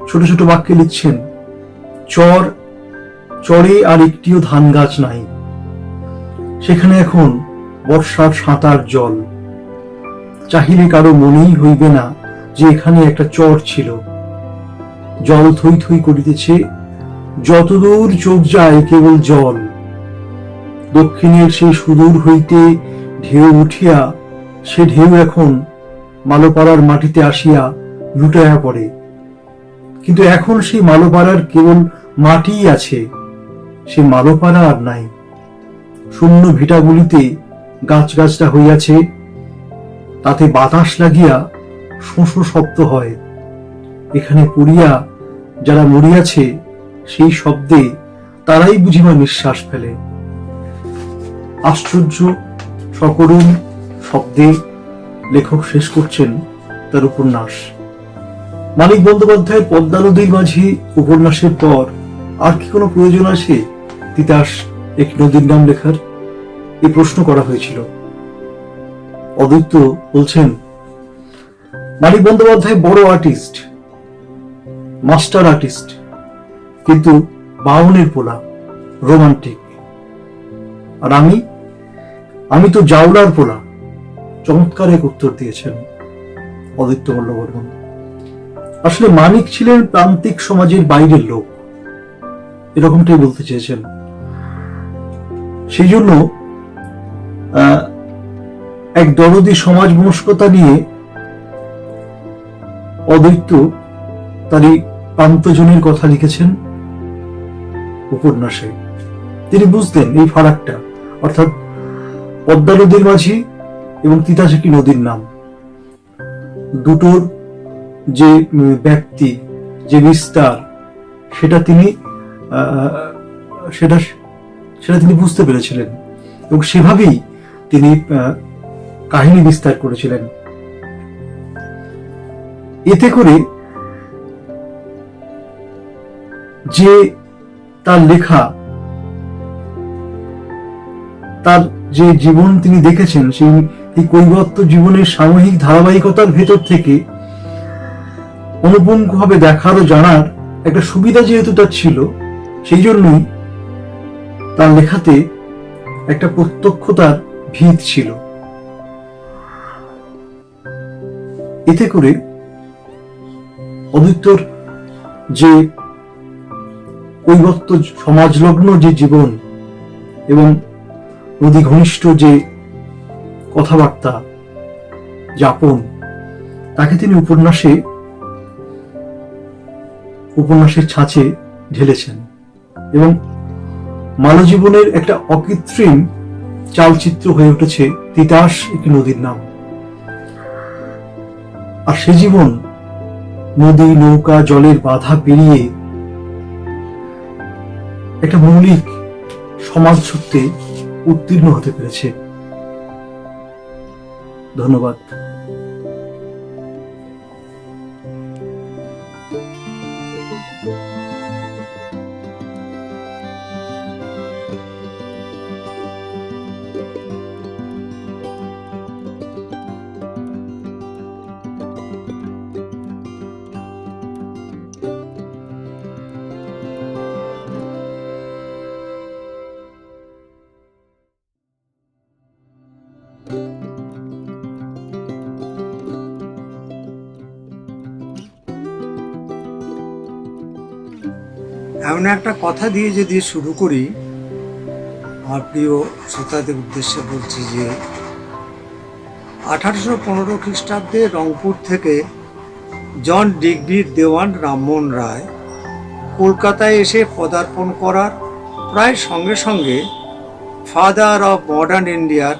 ছোট ছোট বাক্যে লিখছেন, চরে আর একটিও ধান গাছ নাই, সেখানে এখন বর্ষার সাঁতার জল। চাহিলে কারো মনেই হইবে না যে এখানে একটা চর ছিল। জল থই থই করিতেছে, যতদূর চোখ যায় কেবল জল। দক্ষিণের সেই সুদূর হইতে ঢেউ উঠিয়া সে ঢেউ এখন মালোপাড়ার মাটিতে আসিয়া লুটাইয়া পড়ে, কিন্তু এখন সেই মালোপাড়ার কেবল মাটিই আছে, সে মালোপাড়া আর নাই। শূন্য ভিটাগুলিতে গাছগাছটা হইয়াছে, তাতে বাতাস লাগিয়া শোঁ শব্দ হয়। এখানে পড়িয়া যারা মরিয়াছে সেই শব্দে তারাই বুঝিবা নিঃশ্বাস ফেলে। আশ্চর্য সকরুণ শব্দে লেখক শেষ করছেন তার উপন্যাস। মানিক বন্দ্যোপাধ্যায়ের পদ্মা নদীর মাঝি উপন্যাসের পর আর কি কোনো প্রয়োজন আছে তিতাস এক নদীর নাম লেখার? এই প্রশ্ন করা হয়েছিল। অদ্বৈত বলছেন, মানিক বন্দ্যোপাধ্যায় বড় আর্টিস্ট, মাস্টার আর্টিস্ট, কিন্তু বাউনের পোলা, রোমান্টিক। আর আমি তো জাউলার পোলা। চমৎকার এক উত্তর দিয়েছেন অদ্বৈত মল্লবর্মণ। আসলে মানিক ছিলেন প্রান্তিক সমাজের বাইরের লোক, এরকমটাই বলতে চেয়েছেন। সেই জন্য এক দরদি সমাজ মনস্কতা নিয়ে অদ্বৈত তারই প্রান্তজনের কথা লিখেছেন উপন্যাসে। তিনি বুঝতেন এই ফারাকটা, অর্থাৎ পদ্মা নদীর মাঝি এবং তিতাসাকি নদীর নাম, দুটোর যে ব্যক্তি, যে বিস্তার, সেটা তিনি বুঝতে পেরেছিলেন এবং সেভাবেই তিনি কাহিনী বিস্তার করেছিলেন। এতে করে যে তার লেখা, তার যে জীবন তিনি দেখেছেন, সেই কৈবর্ত জীবনের সাময়িক ধারাবাহিকতার ভেতর থেকে অনুপঙ্খভাবে দেখার ও জানার একটা সুবিধা যেহেতু তার ছিল, সেই জন্যই তার লেখাতে একটা প্রত্যক্ষতার ভিত ছিল। এতে করে অদ্বৈতর যে কৈবর্ত সমাজলগ্ন যে জীবন এবং নদী ঘনিষ্ঠ যে কথাবার্তা যাপন, তাকে তিনি উপন্যাসের ছাঁচে ঢেলেছেন এবং মানবজীবনের একটা অকৃত্রিম চালচিত্র হয়ে উঠেছে তিতাস একটি নদীর নাম। আর সে জীবন নদী, নৌকা, জলের বাধা পেরিয়ে একটা মৌলিক সমাজ সত্যে উত্তীর্ণ হতে পেরেছে। ধন্যবাদ। এমন একটা কথা দিয়ে যদি শুরু করি, আমার প্রিয় শ্রোতাদের উদ্দেশ্যে বলছি যে 1815 খ্রিস্টাব্দে রংপুর থেকে জন ডিগবির দেওয়ান রামমোহন রায় কলকাতায় এসে পদার্পণ করার প্রায় সঙ্গে সঙ্গে ফাদার অফ মডার্ন ইন্ডিয়ার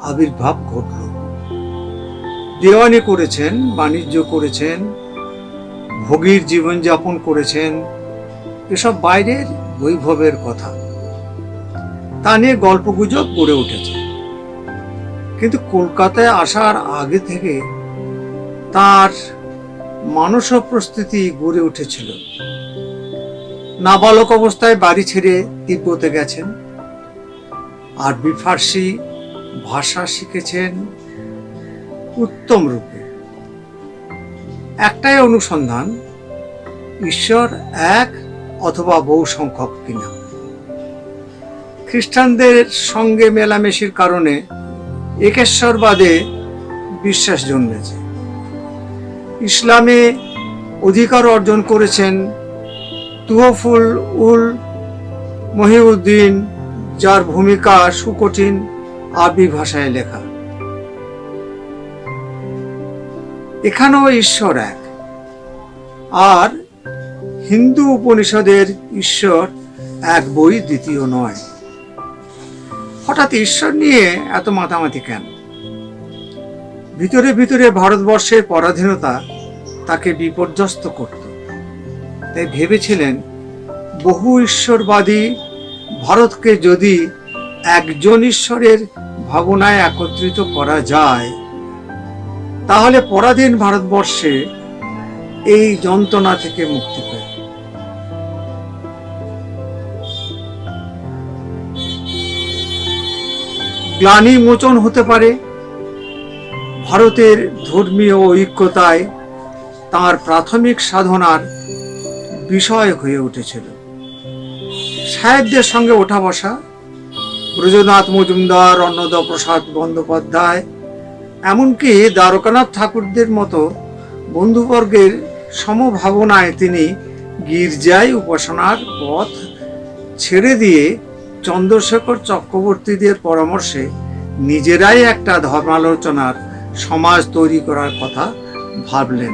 আবির্ভাব ঘটল। দেওয়ানি করেছেন, বাণিজ্য করেছেন, ভোগীর জীবনযাপন করেছেন, এসব বাইরের বৈভবের কথা, তা নিয়ে গল্পগুজব গড়ে উঠেছে। কিন্তু কলকাতায় আসার আগে থেকে তার মানস প্রস্তুতি গড়ে উঠেছিল। নাবালক অবস্থায় বাড়ি ছেড়ে তিব্বতে গেছেন, আরবি ফার্সি ভাষা শিখেছেন উত্তম রূপে। একটাই অনুসন্ধান, ঈশ্বর এক অথবা বহু সংখ্যক কিনা। খ্রিস্টানদের সঙ্গে মেলামেশির কারণে একেশ্বরবাদে বিশ্বাস জন্মেছে। ইসলামে অধিকার অর্জন করেছেন তুহফুল উল মহিউদ্দিন, যার ভূমিকা সুকঠিন আরবি ভাষায় লেখা। এখানেও ঈশ্বর এক, আর হিন্দু উপনিষদের ঈশ্বর এক বই দ্বিতীয় নয়। হঠাৎ ঈশ্বর নিয়ে এত মাতামাতি কেন? ভিতরে ভিতরে ভারতবর্ষের পরাধীনতা তাকে বিপর্যস্ত করত। তাই ভেবেছিলেন বহু ঈশ্বরবাদী ভারতকে যদি একজন ঈশ্বরের ভাবনায় একত্রিত করা যায়, তাহলে পরাধীন ভারতবর্ষে এই যন্ত্রণা থেকে মুক্তি পাবে। গ্লানি মোচন হতে পারে। ভারতের ধর্মীয় ঐক্যতায় তাঁর প্রাথমিক সাধনার বিষয় হয়ে উঠেছিল। সাহেবদের সঙ্গে ওঠা বসা, ব্রজনাথ মজুমদার, অন্নদা প্রসাদ বন্দ্যোপাধ্যায়, এমনকি দ্বারকানাথ ঠাকুরদের মতো বন্ধুবর্গের সমভাবনায় তিনি গির্জায় উপাসনার পথ ছেড়ে দিয়ে চন্দ্রশেখর চক্রবর্তীদের পরামর্শে নিজেরাই একটা ধর্মালোচনার সমাজ তৈরি করার কথা ভাবলেন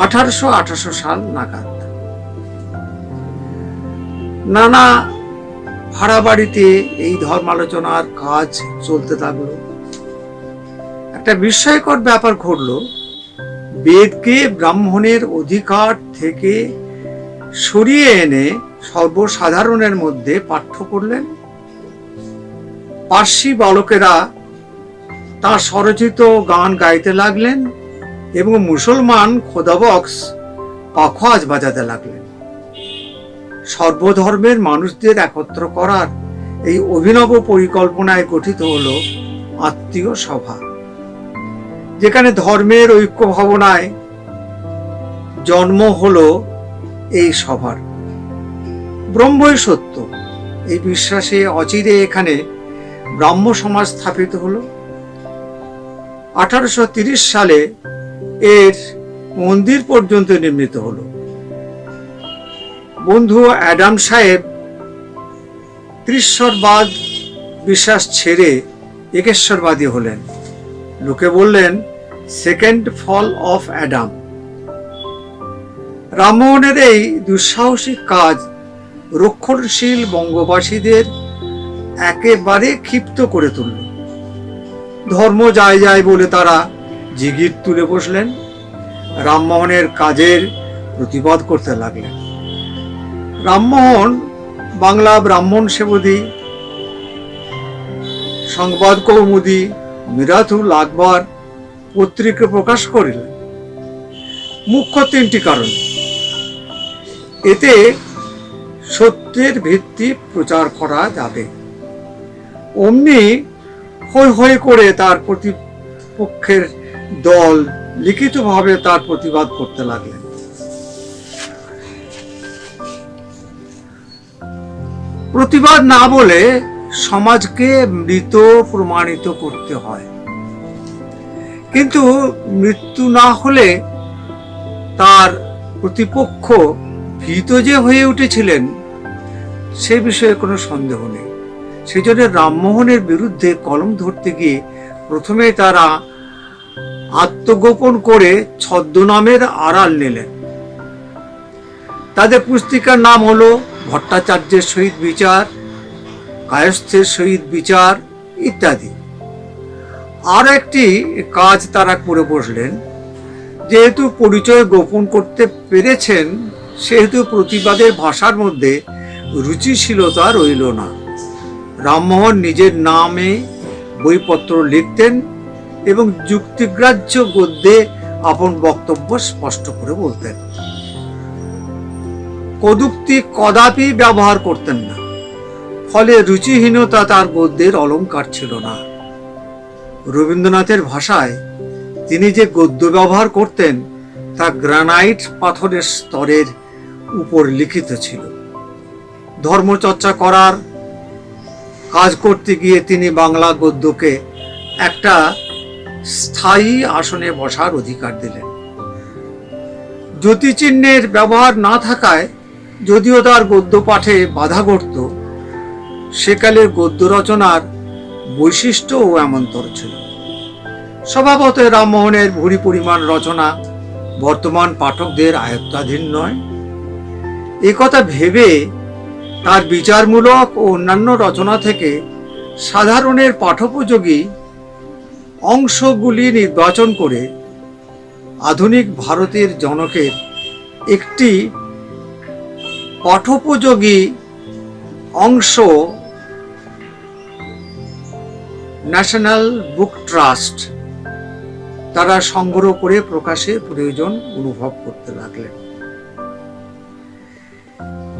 1828 সাল নাগাদ। নানা ভাড়া বাড়িতে এই ধর্মালোচনার কাজ চলতে থাকলো। একটা বিস্ময়কর ব্যাপার ঘটলো, বেদকে ব্রাহ্মণের অধিকার থেকে সরিয়ে এনে সর্বসাধারণের মধ্যে পাঠ্য করলেন। পার্সি বালকেরা তার স্বরচিত গান গাইতে লাগলেন এবং মুসলমান খোদাবক্স পাখোয়াজ বাজাতে লাগলেন। সর্বধর্মের মানুষদের একত্র করার এই অভিনব পরিকল্পনায় গঠিত হলো আত্মীয় সভা, যেখানে ধর্মের ঐক্য ভাবনায় জন্ম হলো এই সভার। ব্রহ্মই সত্য এই বিশ্বাসে অচিরে এখানে ব্রাহ্ম সমাজ স্থাপিত হলো। 1830 সালে এর মন্দির পর্যন্ত নির্মিত হলো। বন্ধু অ্যাডাম সাহেব ত্রিশ্বরবাদ বিশ্বাস ছেড়ে একেশ্বরবাদী হলেন। লোকে বললেন সেকেন্ড ফল অফ অ্যাডাম। রামমোহনের এই দুঃসাহসিক কাজ রক্ষণশীল বঙ্গবাসীদের একেবারে ক্ষিপ্ত করে তুলল। ধর্ম যায় যায় বলে তারা জিগির তুলে বসলেন, রামমোহনের কাজের প্রতিবাদ করতে লাগলেন। রামমোহন বাংলা ব্রাহ্মণ সেবদী, সংবাদ কৌমুদী, মিরাতুল আকবর পত্রিকা প্রকাশ করিলেন। মুখ্য তিনটি কারণ, এতে সত্যের ভিত্তি প্রচার করা যাবে। অমনি হৈ হৈ করে তার প্রতিপক্ষের দল লিখিতভাবে তার প্রতিবাদ করতে লাগলেন। প্রতিবাদ না বলে সমাজকে মৃত প্রমাণিত করতে হয়, কিন্তু মৃত্যু না হলে তার প্রতিপক্ষ ভীত যে হয়ে উঠেছিলেন সে বিষয়ে কোনো সন্দেহ নেই। সেই জন্য রামমোহনের বিরুদ্ধে কলম ধরতে গিয়ে প্রথমে তারা আত্মগোপন করে ছদ্মনামের আড়াল নিলেন। তাদের পুস্তিকার নাম হলো ভট্টাচার্যের সহিত বিচার, কায়স্থের সহিত বিচার ইত্যাদি। আর একটি কাজ তারা করে বসলেন, যেহেতু পরিচয় গোপন করতে পেরেছেন সেহেতু প্রতিবাদের ভাষার মধ্যে রুচিশীলতা রইল না। রামমোহন নিজের নামে বইপত্র লিখতেন এবং যুক্তিগ্রাহ্য গদ্যে আপন বক্তব্য স্পষ্ট করে বলতেন। কদুক্তি কদাপি ব্যবহার করতেন না, ফলে রুচিহীনতা তার গদ্যের অলংকার ছিল না। রবীন্দ্রনাথের ভাষায় তিনি যে গদ্য ব্যবহার করতেন তা গ্রানাইট পাথরের স্তরের উপর লিখিত ছিল। ধর্মচর্চা করার কাজ করতে গিয়ে তিনি বাংলা গদ্যকে একটা স্থায়ী আসনে বসার অধিকার দিলেন। জ্যোতিচিহ্নের ব্যবহার না থাকায় যদিও তার গদ্য পাঠে বাধা ঘটত, সেকালের গদ্য রচনার বৈশিষ্ট্যও এমনতর ছিল। স্বভাবত রামমোহনের ভূরি পরিমাণ রচনা বর্তমান পাঠকদের আয়ত্তাধীন নয়। একথা ভেবে তার বিচারমূলক ও অন্যান্য রচনা থেকে সাধারণের পাঠোপযোগী অংশগুলি নির্বাচন করে আধুনিক ভারতের জনকের একটি পাঠোপযোগী অংশ ন্যাশনাল বুক ট্রাস্ট তারা সংগ্রহ করে প্রকাশের প্রয়োজন অনুভব করতে লাগলেন।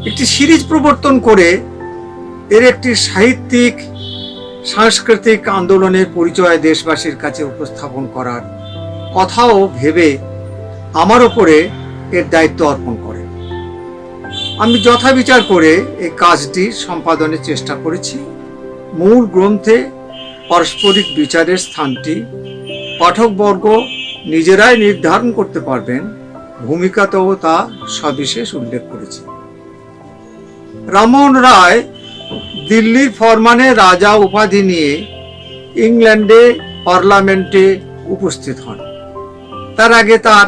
একটি সিরিজ প্রবর্তন করে এর একটি সাহিত্যিক সাংস্কৃতিক আন্দোলনের পরিচয় দেশবাসীর কাছে উপস্থাপন করার কথাও ভেবে আমার উপরে এর দায়িত্ব অর্পণ করেন। আমি যথাবিচার করে এই কাজটি সম্পাদনের চেষ্টা করেছি। মূল গ্রন্থে পারস্পরিক বিচারের স্থানটি পাঠকবর্গ নিজেরাই নির্ধারণ করতে পারবেন, ভূমিকাতেও তা সবিশেষ উল্লেখ করেছি। রামমোহন রায় দিল্লির ফরমানে রাজা উপাধি নিয়ে ইংল্যান্ডে পার্লামেন্টে উপস্থিত হন। তার আগে তার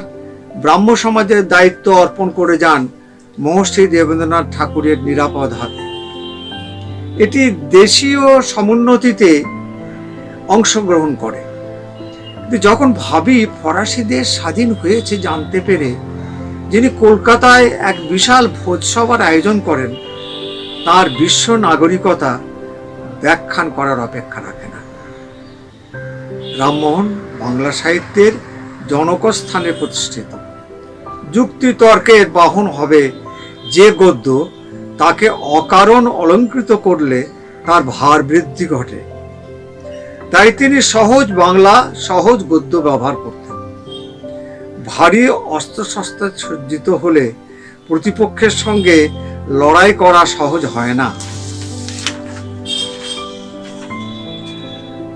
ব্রাহ্ম সমাজের দায়িত্ব অর্পণ করে যান মহর্ষি দেবেন্দ্রনাথ ঠাকুরের নিরাপদ হাতে। এটি দেশীয় সমুন্নতিতে অংশগ্রহণ করে। কিন্তু যখন ভাবি ফরাসিদের স্বাধীন হয়েছে জানতে পেরে যিনি কলকাতায় এক বিশাল ভোজসভার আয়োজন করেন, তার বিশ্ব নাগরিকতা ব্যাখ্যান করার অপেক্ষা রাখে না। রামমোহন বাংলা সাহিত্যের জনকস্থানে প্রতিষ্ঠিত। যুক্তি তর্কের বাহন হবে যে গদ্য তাকে অকারণ অলঙ্কৃত করলে তার ভার বৃদ্ধি ঘটে। তাই তিনি সহজ বাংলা, সহজ গদ্য ব্যবহার করতেন। ভারী অস্ত্রশস্ত্রে সজ্জিত হলে প্রতিপক্ষের সঙ্গে লড়াই করা সহজ হয় না,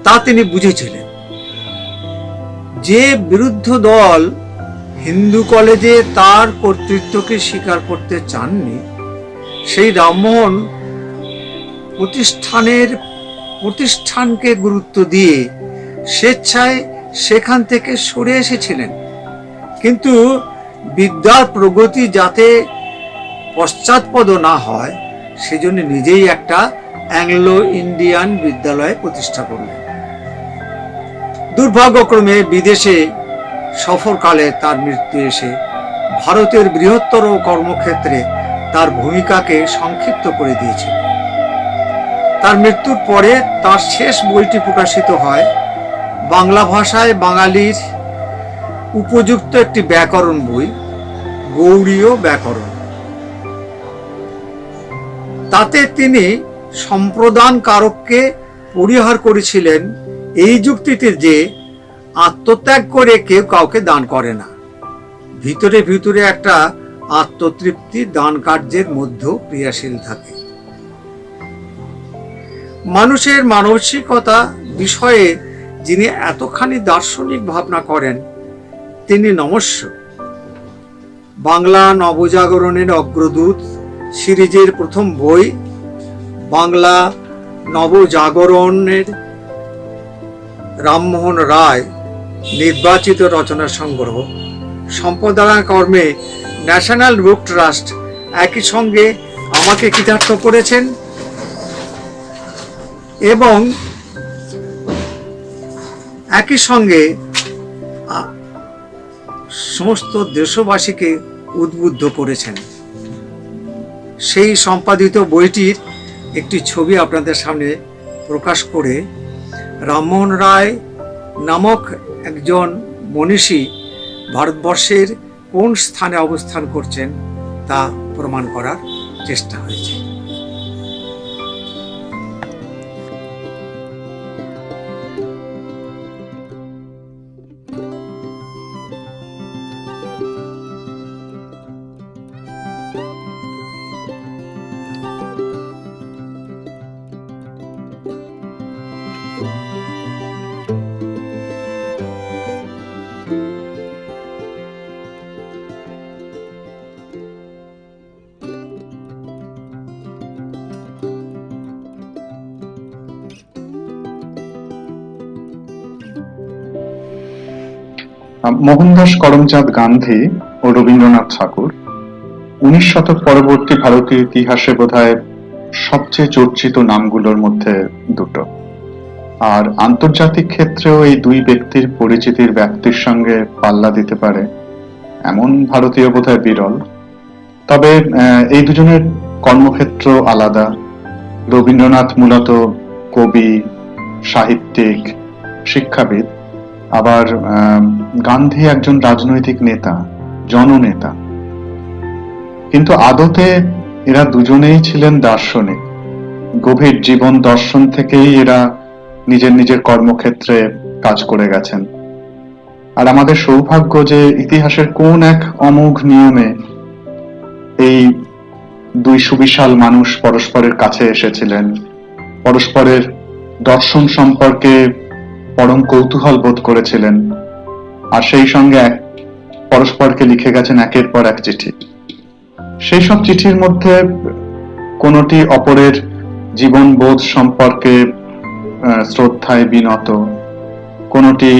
তা তিনি বুঝেছিলেন। যে বিরুদ্ধ দল হিন্দু কলেজে তার কর্তৃত্বকে স্বীকার করতে চাননি, সেই রামমোহন প্রতিষ্ঠানকে গুরুত্ব দিয়ে স্বেচ্ছায় সেখান থেকে সরে এসেছিলেন। কিন্তু বিদ্যার প্রগতি যাতে পশ্চাৎপদ না হয়, সেজন্য নিজেই একটা অ্যাংলো ইন্ডিয়ান বিদ্যালয় প্রতিষ্ঠা করলেন। দুর্ভাগ্যক্রমে বিদেশে সফরকালে তার মৃত্যু এসে ভারতের বৃহত্তর কর্মক্ষেত্রে তার ভূমিকাকে সংক্ষিপ্ত করে দিয়েছিল। তার মৃত্যুর পরে তার শেষ বইটি প্রকাশিত হয়, বাংলা ভাষায় বাঙালির উপযুক্ত একটি ব্যাকরণ বই, গৌড়ীয় ব্যাকরণ। তাতে তিনি সম্প্রদান কারককে পরিহার করেছিলেন এই যুক্তিতে যে আত্মত্যাগ করে কেউ কাউকে দান করে না। ভিতরে ভিতরে একটা আত্মতৃপ্তি দান কার্যের মধ্যেও ক্রিয়াশীল থাকে। মানুষের মানসিকতা বিষয়ে যিনি এতখানি দার্শনিক ভাবনা করেন, তিনি নমস্য। বাংলা নবজাগরণের অগ্রদূত সিরিজের প্রথম বই বাংলা নবজাগরণের রামমোহন রায় নির্বাচিত রচনা সংগ্রহ সম্পাদনা কর্মে ন্যাশনাল বুক ট্রাস্ট একই সঙ্গে আমাকে কৃতার্থ করেছেন এবং একই সঙ্গে সমস্ত দেশবাসীকে উদ্বুদ্ধ করেছেন। সেই সম্পাদিত বইটির একটি ছবি আপনাদের সামনে প্রকাশ করে রামমোহন রায় নামক একজন মনীষী ভারতবর্ষের কোন স্থানে অবস্থান করছেন তা প্রমাণ করার চেষ্টা হয়েছে। মোহনদাস করমচাঁদ গান্ধী ও রবীন্দ্রনাথ ঠাকুর 19 শতক পরবর্তী ভারতীয় ইতিহাসে বোধহয় সবচেয়ে চর্চিত নামগুলোর মধ্যে দুটো। আর আন্তর্জাতিক ক্ষেত্রেও এই দুই ব্যক্তির পরিচিতির ব্যাপ্তির সঙ্গে পাল্লা দিতে পারে এমন ভারতীয় বোধহয় বিরল। তবে এই দুজনের কর্মক্ষেত্র আলাদা। রবীন্দ্রনাথ মূলত কবি, সাহিত্যিক, শিক্ষাবিদ, আবার গান্ধী একজন রাজনৈতিক নেতা, জননেতা। কিন্তু আদতে এরা দুজনেই ছিলেন দার্শনিক। গভীর জীবন দর্শন থেকেই এরা নিজের নিজের কর্মক্ষেত্রে কাজ করে গেছেন। আর আমাদের সৌভাগ্য যে ইতিহাসের কোন এক অমোঘ নিয়মে এই দুই সুবিশাল মানুষ পরস্পরের কাছে এসেছিলেন, পরস্পরের দর্শন সম্পর্কে পরম কৌতূহল বোধ করেছিলেন, আর সেই সঙ্গে পরস্পরকে লিখে গেছেন একের পর এক চিঠি। সেই সব চিঠির মধ্যে কোনটি অপরের জীবনবোধ সম্পর্কে শ্রদ্ধায় বিনত, কোনটি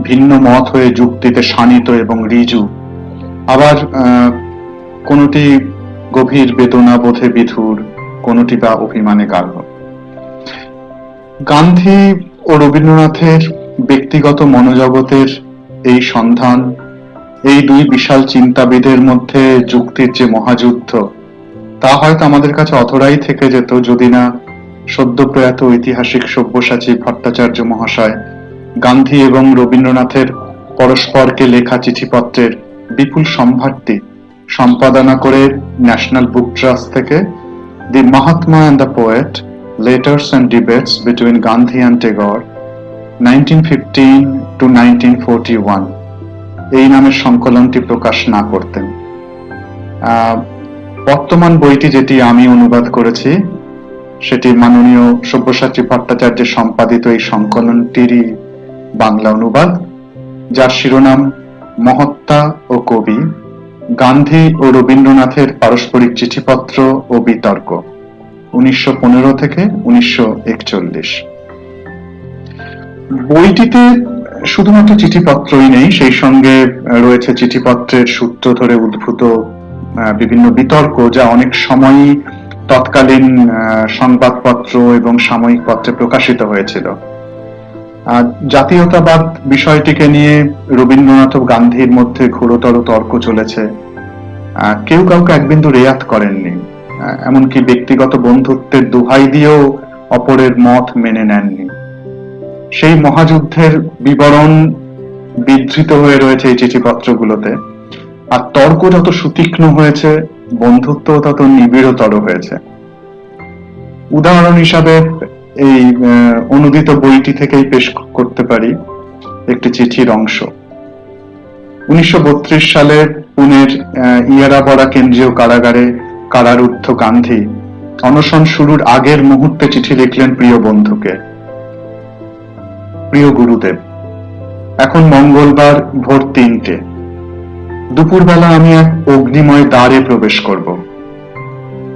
ভিন্ন মত হয়ে যুক্তিতে শানিত এবং ঋজু, আবার কোনটি গভীর বেদনা বোধে বিধুর, কোনটি বা অভিমানে গাঢ়। গান্ধী ও রবীন্দ্রনাথের ব্যক্তিগত মনোজগতের এই সন্ধান, এই দুই বিশাল চিন্তাবিদের মধ্যে যুক্তির যে মহাযুদ্ধ, তা হয়তো আমাদের কাছে অধরাই থেকে যেত যদি না সদ্য প্রয়াত ঐতিহাসিক সব্যসাচী ভট্টাচার্য মহাশয় গান্ধী এবং রবীন্দ্রনাথের পরস্পরকে লেখা চিঠিপত্রের বিপুল সম্ভারটি সম্পাদনা করে ন্যাশনাল বুক ট্রাস্ট থেকে the Mahatma and the poet, letters and debates between Gandhi and Tagore 1915 to 1941 এই নামের সংকলনটি প্রকাশ না করতেন। বর্তমান বইটি যেটি আমি অনুবাদ করেছি সেটি মাননীয় সব্যসাচী ভট্টাচার্যের সম্পাদিত এই সংকলনটিরই বাংলা অনুবাদ, যার শিরোনাম মহাত্মা ও কবি, গান্ধী ও রবীন্দ্রনাথের পারস্পরিক চিঠিপত্র ও বিতর্ক 1915 থেকে 1941। বইটিতে শুধুমাত্র চিঠিপত্রই নেই, সেই সঙ্গে রয়েছে চিঠিপত্রের সূত্র ধরে উদ্ভূত বিভিন্ন বিতর্ক, যা অনেক সময়ই তৎকালীন সংবাদপত্র এবং সাময়িক পত্রে প্রকাশিত হয়েছিল। জাতীয়তাবাদ বিষয়টিকে নিয়ে রবীন্দ্রনাথ ও গান্ধীর মধ্যে ঘোরতর তর্ক চলেছে। কেউ কাউকে এক বিন্দু রেয়াত করেননি, এমনকি ব্যক্তিগত বন্ধুত্বের দোহাই দিয়েও অপরের মত মেনে নেননি। সেই মহাযুদ্ধের বিবরণ বিধৃত হয়ে রয়েছে এই চিঠিপত্রগুলোতে, আর তর্ক যত সুতীক্ষ্ণ হয়েছে, বন্ধুত্ব তত নিবিড়তর হয়েছে। উদাহরণ হিসাবে এই অনুদিত বইটি থেকেই পেশ করতে পারি একটি চিঠির অংশ। 1932 সালে পুনের ইয়ারাপাড়া কেন্দ্রীয় কারাগারে কারারুদ্ধ গান্ধী অনশন শুরুর আগের মুহূর্তে চিঠি লিখলেন প্রিয় বন্ধুকে। প্রিয় গুরুদেব, এখন মঙ্গলবার ভোর 3টে, দুপুরবেলা আমি এক অগ্নিময় দ্বারে প্রবেশ করব।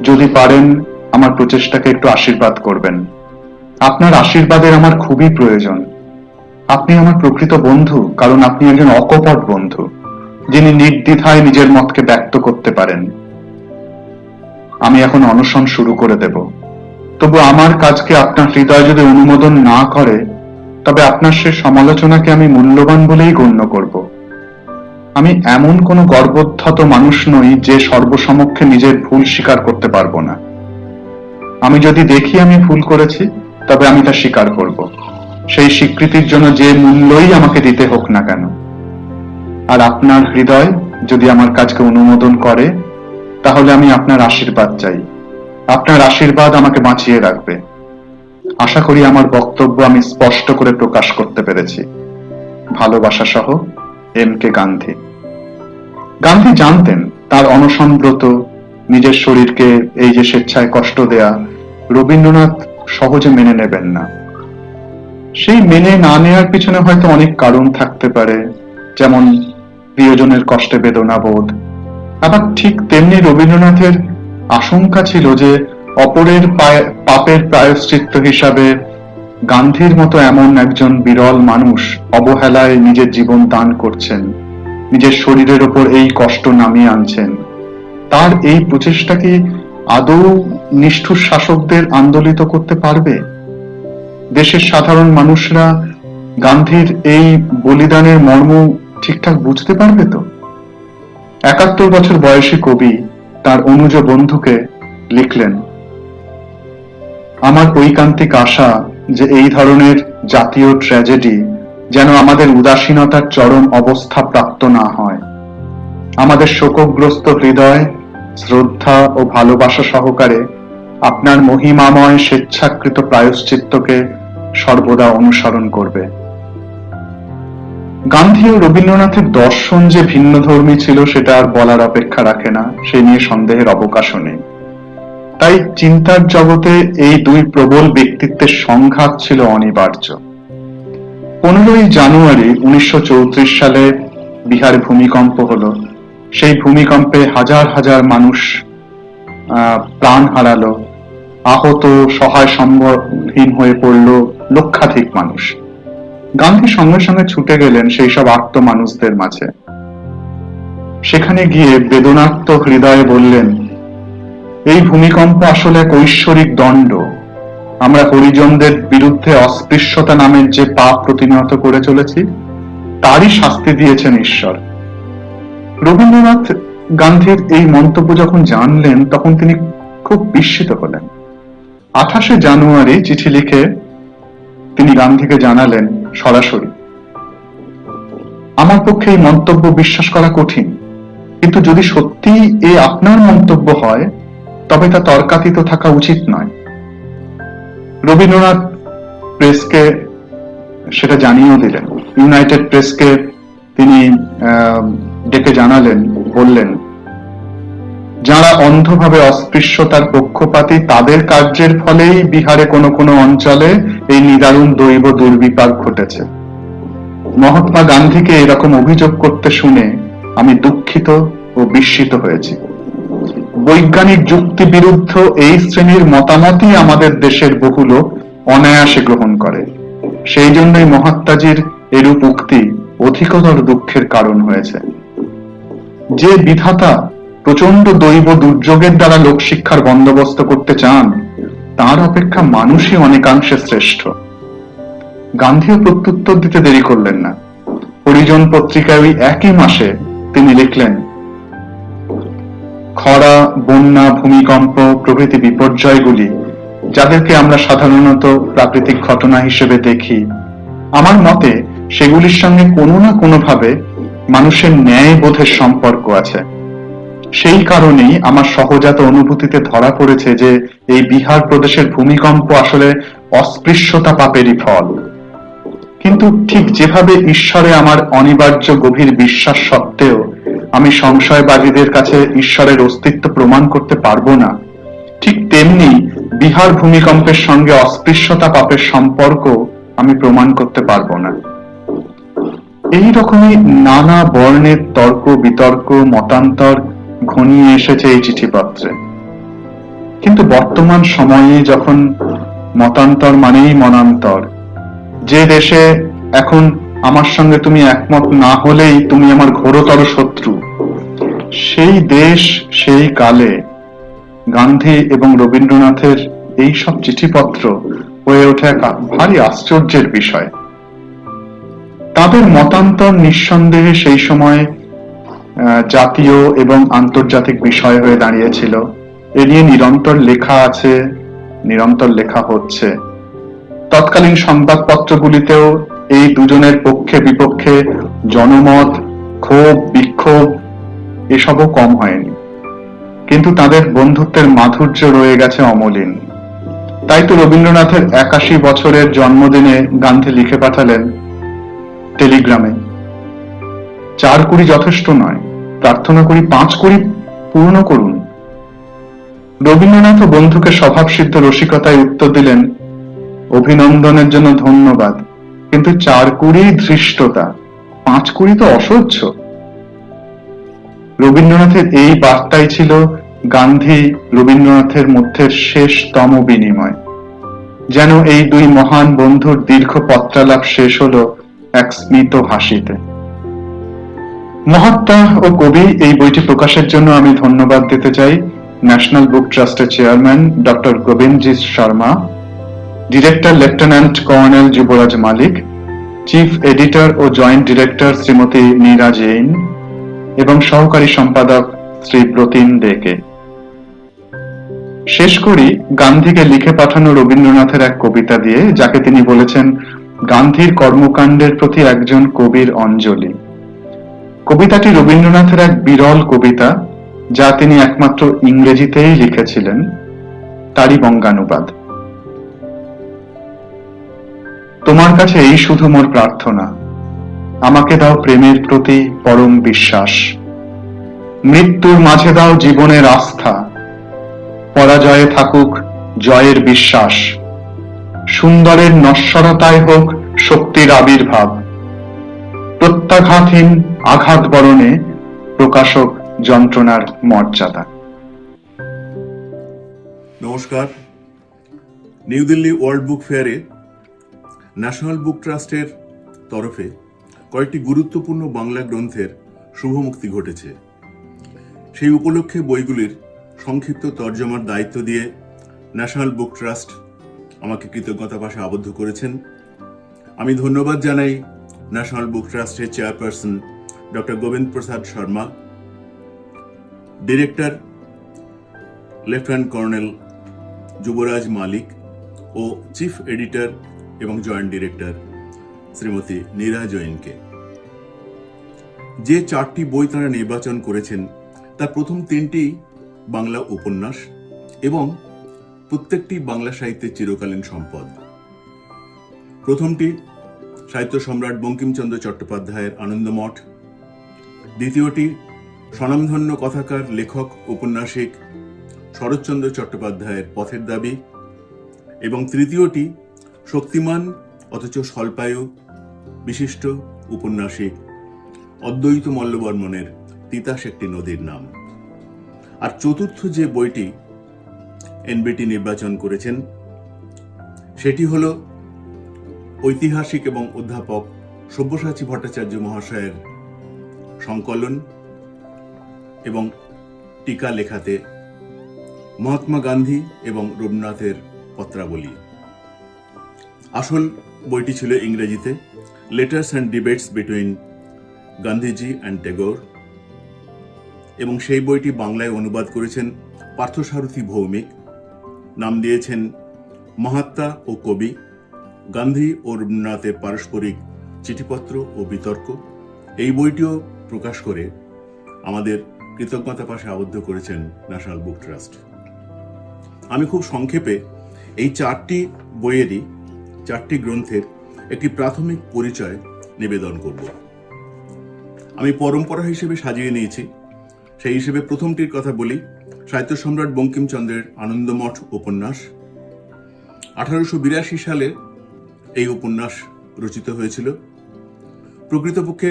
যদি পারেন আমার প্রচেষ্টাকে একটু আশীর্বাদ করবেন। আপনার আশীর্বাদের আমার খুবই প্রয়োজন। আপনি আমার প্রকৃত বন্ধু, কারণ আপনি একজন অকপট বন্ধু, যিনি নির্দ্বিধায় নিজের মতকে ব্যক্ত করতে পারেন। আমি এখন অনশন শুরু করে দেব, তবু আমার কাজকে আপনার হৃদয় যদি অনুমোদন না করে, তবে আপনার সে সমালোচনাকে আমি মূল্যবান বলেই গণ্য করব। আমি এমন কোনো গর্বোদ্ধত মানুষ নই যে সর্বসমক্ষে নিজের ভুল স্বীকার করতে পারবো না। আমি যদি দেখি আমি ভুল করেছি, তবে আমি তা স্বীকার করব, সেই স্বীকৃতির জন্য যে মূল্যই আমাকে দিতে হোক না কেন। আর আপনার হৃদয় যদি আমার কাজকে অনুমোদন করে, তাহলে আমি আপনার আশীর্বাদ চাই। আপনার আশীর্বাদ আমাকে বাঁচিয়ে রাখবে। আশা করি আমার বক্তব্য আমি স্পষ্ট করে প্রকাশ করতে পেরেছি। ভালোবাসা সহ, M.K. গান্ধী। গান্ধী জানতেন তার অনশনব্রত, নিজের শরীরকে এই যে স্বেচ্ছায় কষ্ট দেয়া, রবীন্দ্রনাথ সহজে মেনে নেবেন না। সেই মেনে না নেওয়ার পিছনে হয়তো অনেক কারণ থাকতে পারে, যেমন প্রিয়জনের কষ্টে বেদনা বোধ। আবার ঠিক তেমনি রবীন্দ্রনাথের আশঙ্কা ছিল যে অপরের পাপের প্রায়শ্চিত্ত হিসাবে গান্ধীর মতো এমন একজন বিরল মানুষ অবহেলায় নিজের জীবন দান করছেন, নিজের শরীরের ওপর এই কষ্ট নামিয়ে আনছেন। তার এই প্রচেষ্টা কি আদৌ নিষ্ঠুর শাসকদের আন্দোলিত করতে পারবে? দেশের সাধারণ মানুষরা গান্ধীর এই বলিদানের মর্ম ঠিকঠাক বুঝতে পারবে তো? 71 বছর বয়সী কবি তার অনুজ বন্ধুকে লিখলেন, আমার ঐকান্তিক আশা যে এই ধরনের জাতীয় ট্র্যাজেডি যেন আমাদের উদাসীনতার চরম অবস্থা প্রাপ্ত না হয়। আমাদের শোকগ্রস্ত হৃদয় শ্রদ্ধা ও ভালোবাসা সহকারে আপনার মহিমাময় স্বেচ্ছাকৃত প্রায়শ্চিত্তকে সর্বদা অনুসরণ করবে। গান্ধী ও রবীন্দ্রনাথের দর্শন যে ভিন্নধর্মী ছিল সেটা আর বলার অপেক্ষা রাখে না, সে নিয়ে সন্দেহের অবকাশও নেই। তাই চিন্তার জগতে এই দুই প্রবল ব্যক্তিত্বের সংঘাত ছিল অনিবার্য। 15ই জানুয়ারি 1934 সালে বিহারে ভূমিকম্প হলো। সেই ভূমিকম্পে হাজার হাজার মানুষ প্রাণ হারালো, আহত সহায় সম্বলহীন হয়ে পড়ল লক্ষাধিক মানুষ। গান্ধী সঙ্গে সঙ্গে ছুটে গেলেন সেই সব আর্ত মানুষদের মাঝে। সেখানে গিয়ে বেদনার্ত হৃদয়ে বললেন, এই ভূমিকম্প আসলে এক ঐশ্বরিক দণ্ড। আমরা হরিজনদের বিরুদ্ধে অস্পৃশ্যতা নামের যে পাপ প্রতিনিয়ত করে চলেছি, তারই শাস্তি দিয়েছেন ঈশ্বর। রবীন্দ্রনাথ গান্ধীর এই মন্তব্য যখন জানলেন, তখন তিনি খুব বিস্মিত হলেন। 28শে জানুয়ারি চিঠি লিখে তিনি গান্ধীকে জানালেন সরাসরি, আমার পক্ষে এই মন্তব্য বিশ্বাস করা কঠিন, কিন্তু যদি সত্যি এ আপনার মন্তব্য হয় তবে তা তর্কাতীত থাকা উচিত নয়। রবীন্দ্রনাথ প্রেসকে সেটা জানিয়েও দিলেন। ইউনাইটেড প্রেসকে তিনি ডেকে জানালেন, বললেন, যারা অন্ধভাবে অস্পৃশ্যতার পক্ষপাতী, তাদের কার্যের ফলেই বিহারে কোনো কোনো অঞ্চলে এই নিদারুণ দৈব দুর্বিপাক ঘটেছে। মহাত্মা গান্ধীকে এরকম অভিযোগ করতে শুনে আমি দুঃখিত ও বিস্মিত হয়েছি। বৈজ্ঞানিক যুক্তি বিরুদ্ধ এই শ্রেণীর মতামতই আমাদের দেশের বহু লোক অনায়াসে গ্রহণ করে। সেই জন্যই মহাত্মাজির এরূপ উক্তি অধিকতর দুঃখের কারণ হয়েছে। যে বিধাতা প্রচন্ড দৈব দুর্যোগের দ্বারা লোকশিক্ষার বন্দোবস্ত করতে চান, তার অপেক্ষা মানুষই অনেকাংশে শ্রেষ্ঠ। গান্ধীও প্রত্যুত্তর দিতে দেরি করলেন না। হরিজন পত্রিকায় ওই একই মাসে তিনি লিখলেন, খরা, বন্যা, ভূমিকম্প প্রভৃতি বিপর্যয়গুলি যাদেরকে আমরা সাধারণত প্রাকৃতিক ঘটনা হিসেবে দেখি, আমার মতে সেগুলির সঙ্গে কোনো না কোনো ভাবে মানুষের ন্যায় বোধের সম্পর্ক আছে। সেই কারণেই আমার সহজাত অনুভূতিতে ধরা পড়েছে যে এই বিহার প্রদেশের ভূমিকম্প আসলে অস্পৃশ্যতা পাপেরই ফল। কিন্তু ঠিক যেভাবে ঈশ্বরে আমার অনিবার্য গভীর বিশ্বাস সত্ত্বেও আমি সংশয়বাদীদের কাছে ঈশ্বরের অস্তিত্ব প্রমাণ করতে পারবো না, ঠিক তেমনি বিহার ভূমিকম্পের সঙ্গে অস্পৃশ্যতা পাপের সম্পর্ক আমি প্রমাণ করতে পারবো না। এই রকমই নানা বর্ণের তর্ক বিতর্ক মতান্তর ঘনিয়ে এসেছে এই চিঠিপত্রে। কিন্তু বর্তমান সময়ে যখন মতান্তর মানেই মনান্তর, যে দেশে এখন আমার সঙ্গে তুমি একমত না হলেই তুমি আমার ঘোরতর শত্রু, সেই দেশ সেই কালে গান্ধী এবং রবীন্দ্রনাথের এই সব চিঠিপত্র হয়ে ওঠে এক ভারী আশ্চর্যের বিষয়। তাদের মতান্তর নিঃসন্দেহে সেই সময় জাতীয় এবং আন্তর্জাতিক বিষয় হয়ে দাঁড়িয়েছিল। এ নিয়ে নিরন্তর লেখা আছে, নিরন্তর লেখা হচ্ছে। তৎকালীন সংবাদপত্রগুলিতেও এই দুজনের পক্ষে বিপক্ষে জনমত, ক্ষোভ, বিক্ষোভ এসবও কম হয়নি। কিন্তু তাদের বন্ধুত্বের মাধুর্য রয়ে গেছে অমলিন। তাই তো রবীন্দ্রনাথের 81 বছরের জন্মদিনে গান্ধী লিখে পাঠালেন টেলিগ্রামে, 4 কোটি যথেষ্ট নয়, প্রার্থনা করি 5 কোটি পূর্ণ করুন। রবীন্দ্রনাথ বন্ধুকে স্বভাবসিদ্ধ রসিকতায় উত্তর দিলেন, অভিনন্দনের জন্য ধন্যবাদ, কিন্তু 4 কোটি ধৃষ্টতা, 5 কোটি তো অসহ্য। রবীন্দ্রনাথের এই বার্তাই ছিল গান্ধী রবীন্দ্রনাথের মধ্যে শেষতম বিনিময়। যেন এই দুই মহান বন্ধুর দীর্ঘ পত্রালাপ শেষ হলো এক স্মিত হাসিতে। মহাত্মা ও কবি এই বইটি প্রকাশের জন্য আমি ধন্যবাদ দিতে চাই ন্যাশনাল বুক ট্রাস্টের chairman doctor Govindji Sharma, director lieutenant colonel Yuvraj Malik, chief editor ও জয়েন্ট ডিরেক্টর শ্রীমতী নীরা জৈন এবং সহকারী সম্পাদক শ্রী প্রতিম দেকে। শেষ করি গান্ধীকে লিখে পাঠানো রবীন্দ্রনাথের এক কবিতা দিয়ে, যাকে তিনি বলেছেন গান্ধীর কর্মকাণ্ডের প্রতি একজন কবির অঞ্জলি। কবিতাটি রবীন্দ্রনাথের এক বিরল কবিতা, যা তিনি একমাত্র ইংরেজিতেই লিখেছিলেন, তারই বঙ্গানুবাদ। তোমার কাছে এই শুধু মোর প্রার্থনা, আমাকে দাও প্রেমের প্রতি পরম বিশ্বাস, মৃত্যুর মাঝে দাও জীবনের আস্থা, পরাজয়ে থাকুক জয়ের বিশ্বাস, সুন্দরের নশ্বরতায় হোক শক্তির আবির্ভাব, প্রত্যাঘাতহীন আঘাত বরণে প্রকাশক যন্ত্রণার মর্যাদা। নমস্কার। নিউ দিল্লি ওয়ার্ল্ড বুক ফেয়ারে ন্যাশনাল বুক ট্রাস্টের তরফে কয়েকটি গুরুত্বপূর্ণ বাংলা গ্রন্থের শুভমুক্তি ঘটেছে। সেই উপলক্ষে বইগুলির সংক্ষিপ্ত তর্জমার দায়িত্ব দিয়ে ন্যাশনাল বুক ট্রাস্ট আমাকে কৃতজ্ঞতা পাশে আবদ্ধ করেছেন। আমি ধন্যবাদ জানাই ন্যাশনাল বুক ট্রাস্টের চেয়ারপারসন ডক্টর গোবিন্দ প্রসাদ Sharma, director lieutenant colonel Yuvraj মালিক ও চিফ এডিটর এবং জয়েন্ট ডিরেক্টর শ্রীমতী নীরা জৈনকে। যে 4টি বই তারা নির্বাচন করেছেন তার প্রথম 3টি বাংলা উপন্যাস এবং প্রত্যেকটি বাংলা সাহিত্যের চিরকালীন সম্পদ। প্রথমটি সাহিত্য সম্রাট বঙ্কিমচন্দ্র চট্টোপাধ্যায়ের আনন্দমঠ, দ্বিতীয়টি স্বনামধন্য কথাকার, লেখক, ঔপন্যাসিক শরৎচন্দ্র চট্টোপাধ্যায়ের পথের দাবি এবং তৃতীয়টি শক্তিমান অথচ স্বল্পায়ু বিশিষ্ট উপন্যাসিক অদ্বৈত মল্লবর্মণের তিতাস একটি নদীর নাম। আর চতুর্থ যে বইটি এনবিটি নির্বাচন করেছেন সেটি হল ঐতিহাসিক এবং অধ্যাপক সব্যসাচী ভট্টাচার্য মহাশয়ের সংকলন এবং টিকা লেখাতে মহাত্মা গান্ধী এবং রবীন্দ্রনাথের পত্রাবলী। আসল বইটি ছিল ইংরেজিতে, letters and debates between Gandhiji and Tagore, এবং সেই বইটি বাংলায় অনুবাদ করেছেন পার্থসারথী ভৌমিক। নাম দিয়েছেন মহাত্মা ও কবি, গান্ধী ও রবীন্দ্রনাথের পারস্পরিক চিঠিপত্র ও বিতর্ক। এই বইটিও প্রকাশ করে আমাদের কৃতজ্ঞতা পাশে আবদ্ধ করেছেন ন্যাশনাল বুক ট্রাস্ট। আমি খুব সংক্ষেপে এই 4টি বইয়েরই 4টি গ্রন্থের একটি প্রাথমিক পরিচয় নিবেদন করব। আমি পরম্পরা হিসেবে সাজিয়ে নিয়েছি, সেই হিসেবে প্রথমটির কথা বলি। সাহিত্য সম্রাট বঙ্কিমচন্দ্রের আনন্দমঠ উপন্যাস। 1882 সালে এই উপন্যাস রচিত হয়েছিল। প্রকৃতপক্ষে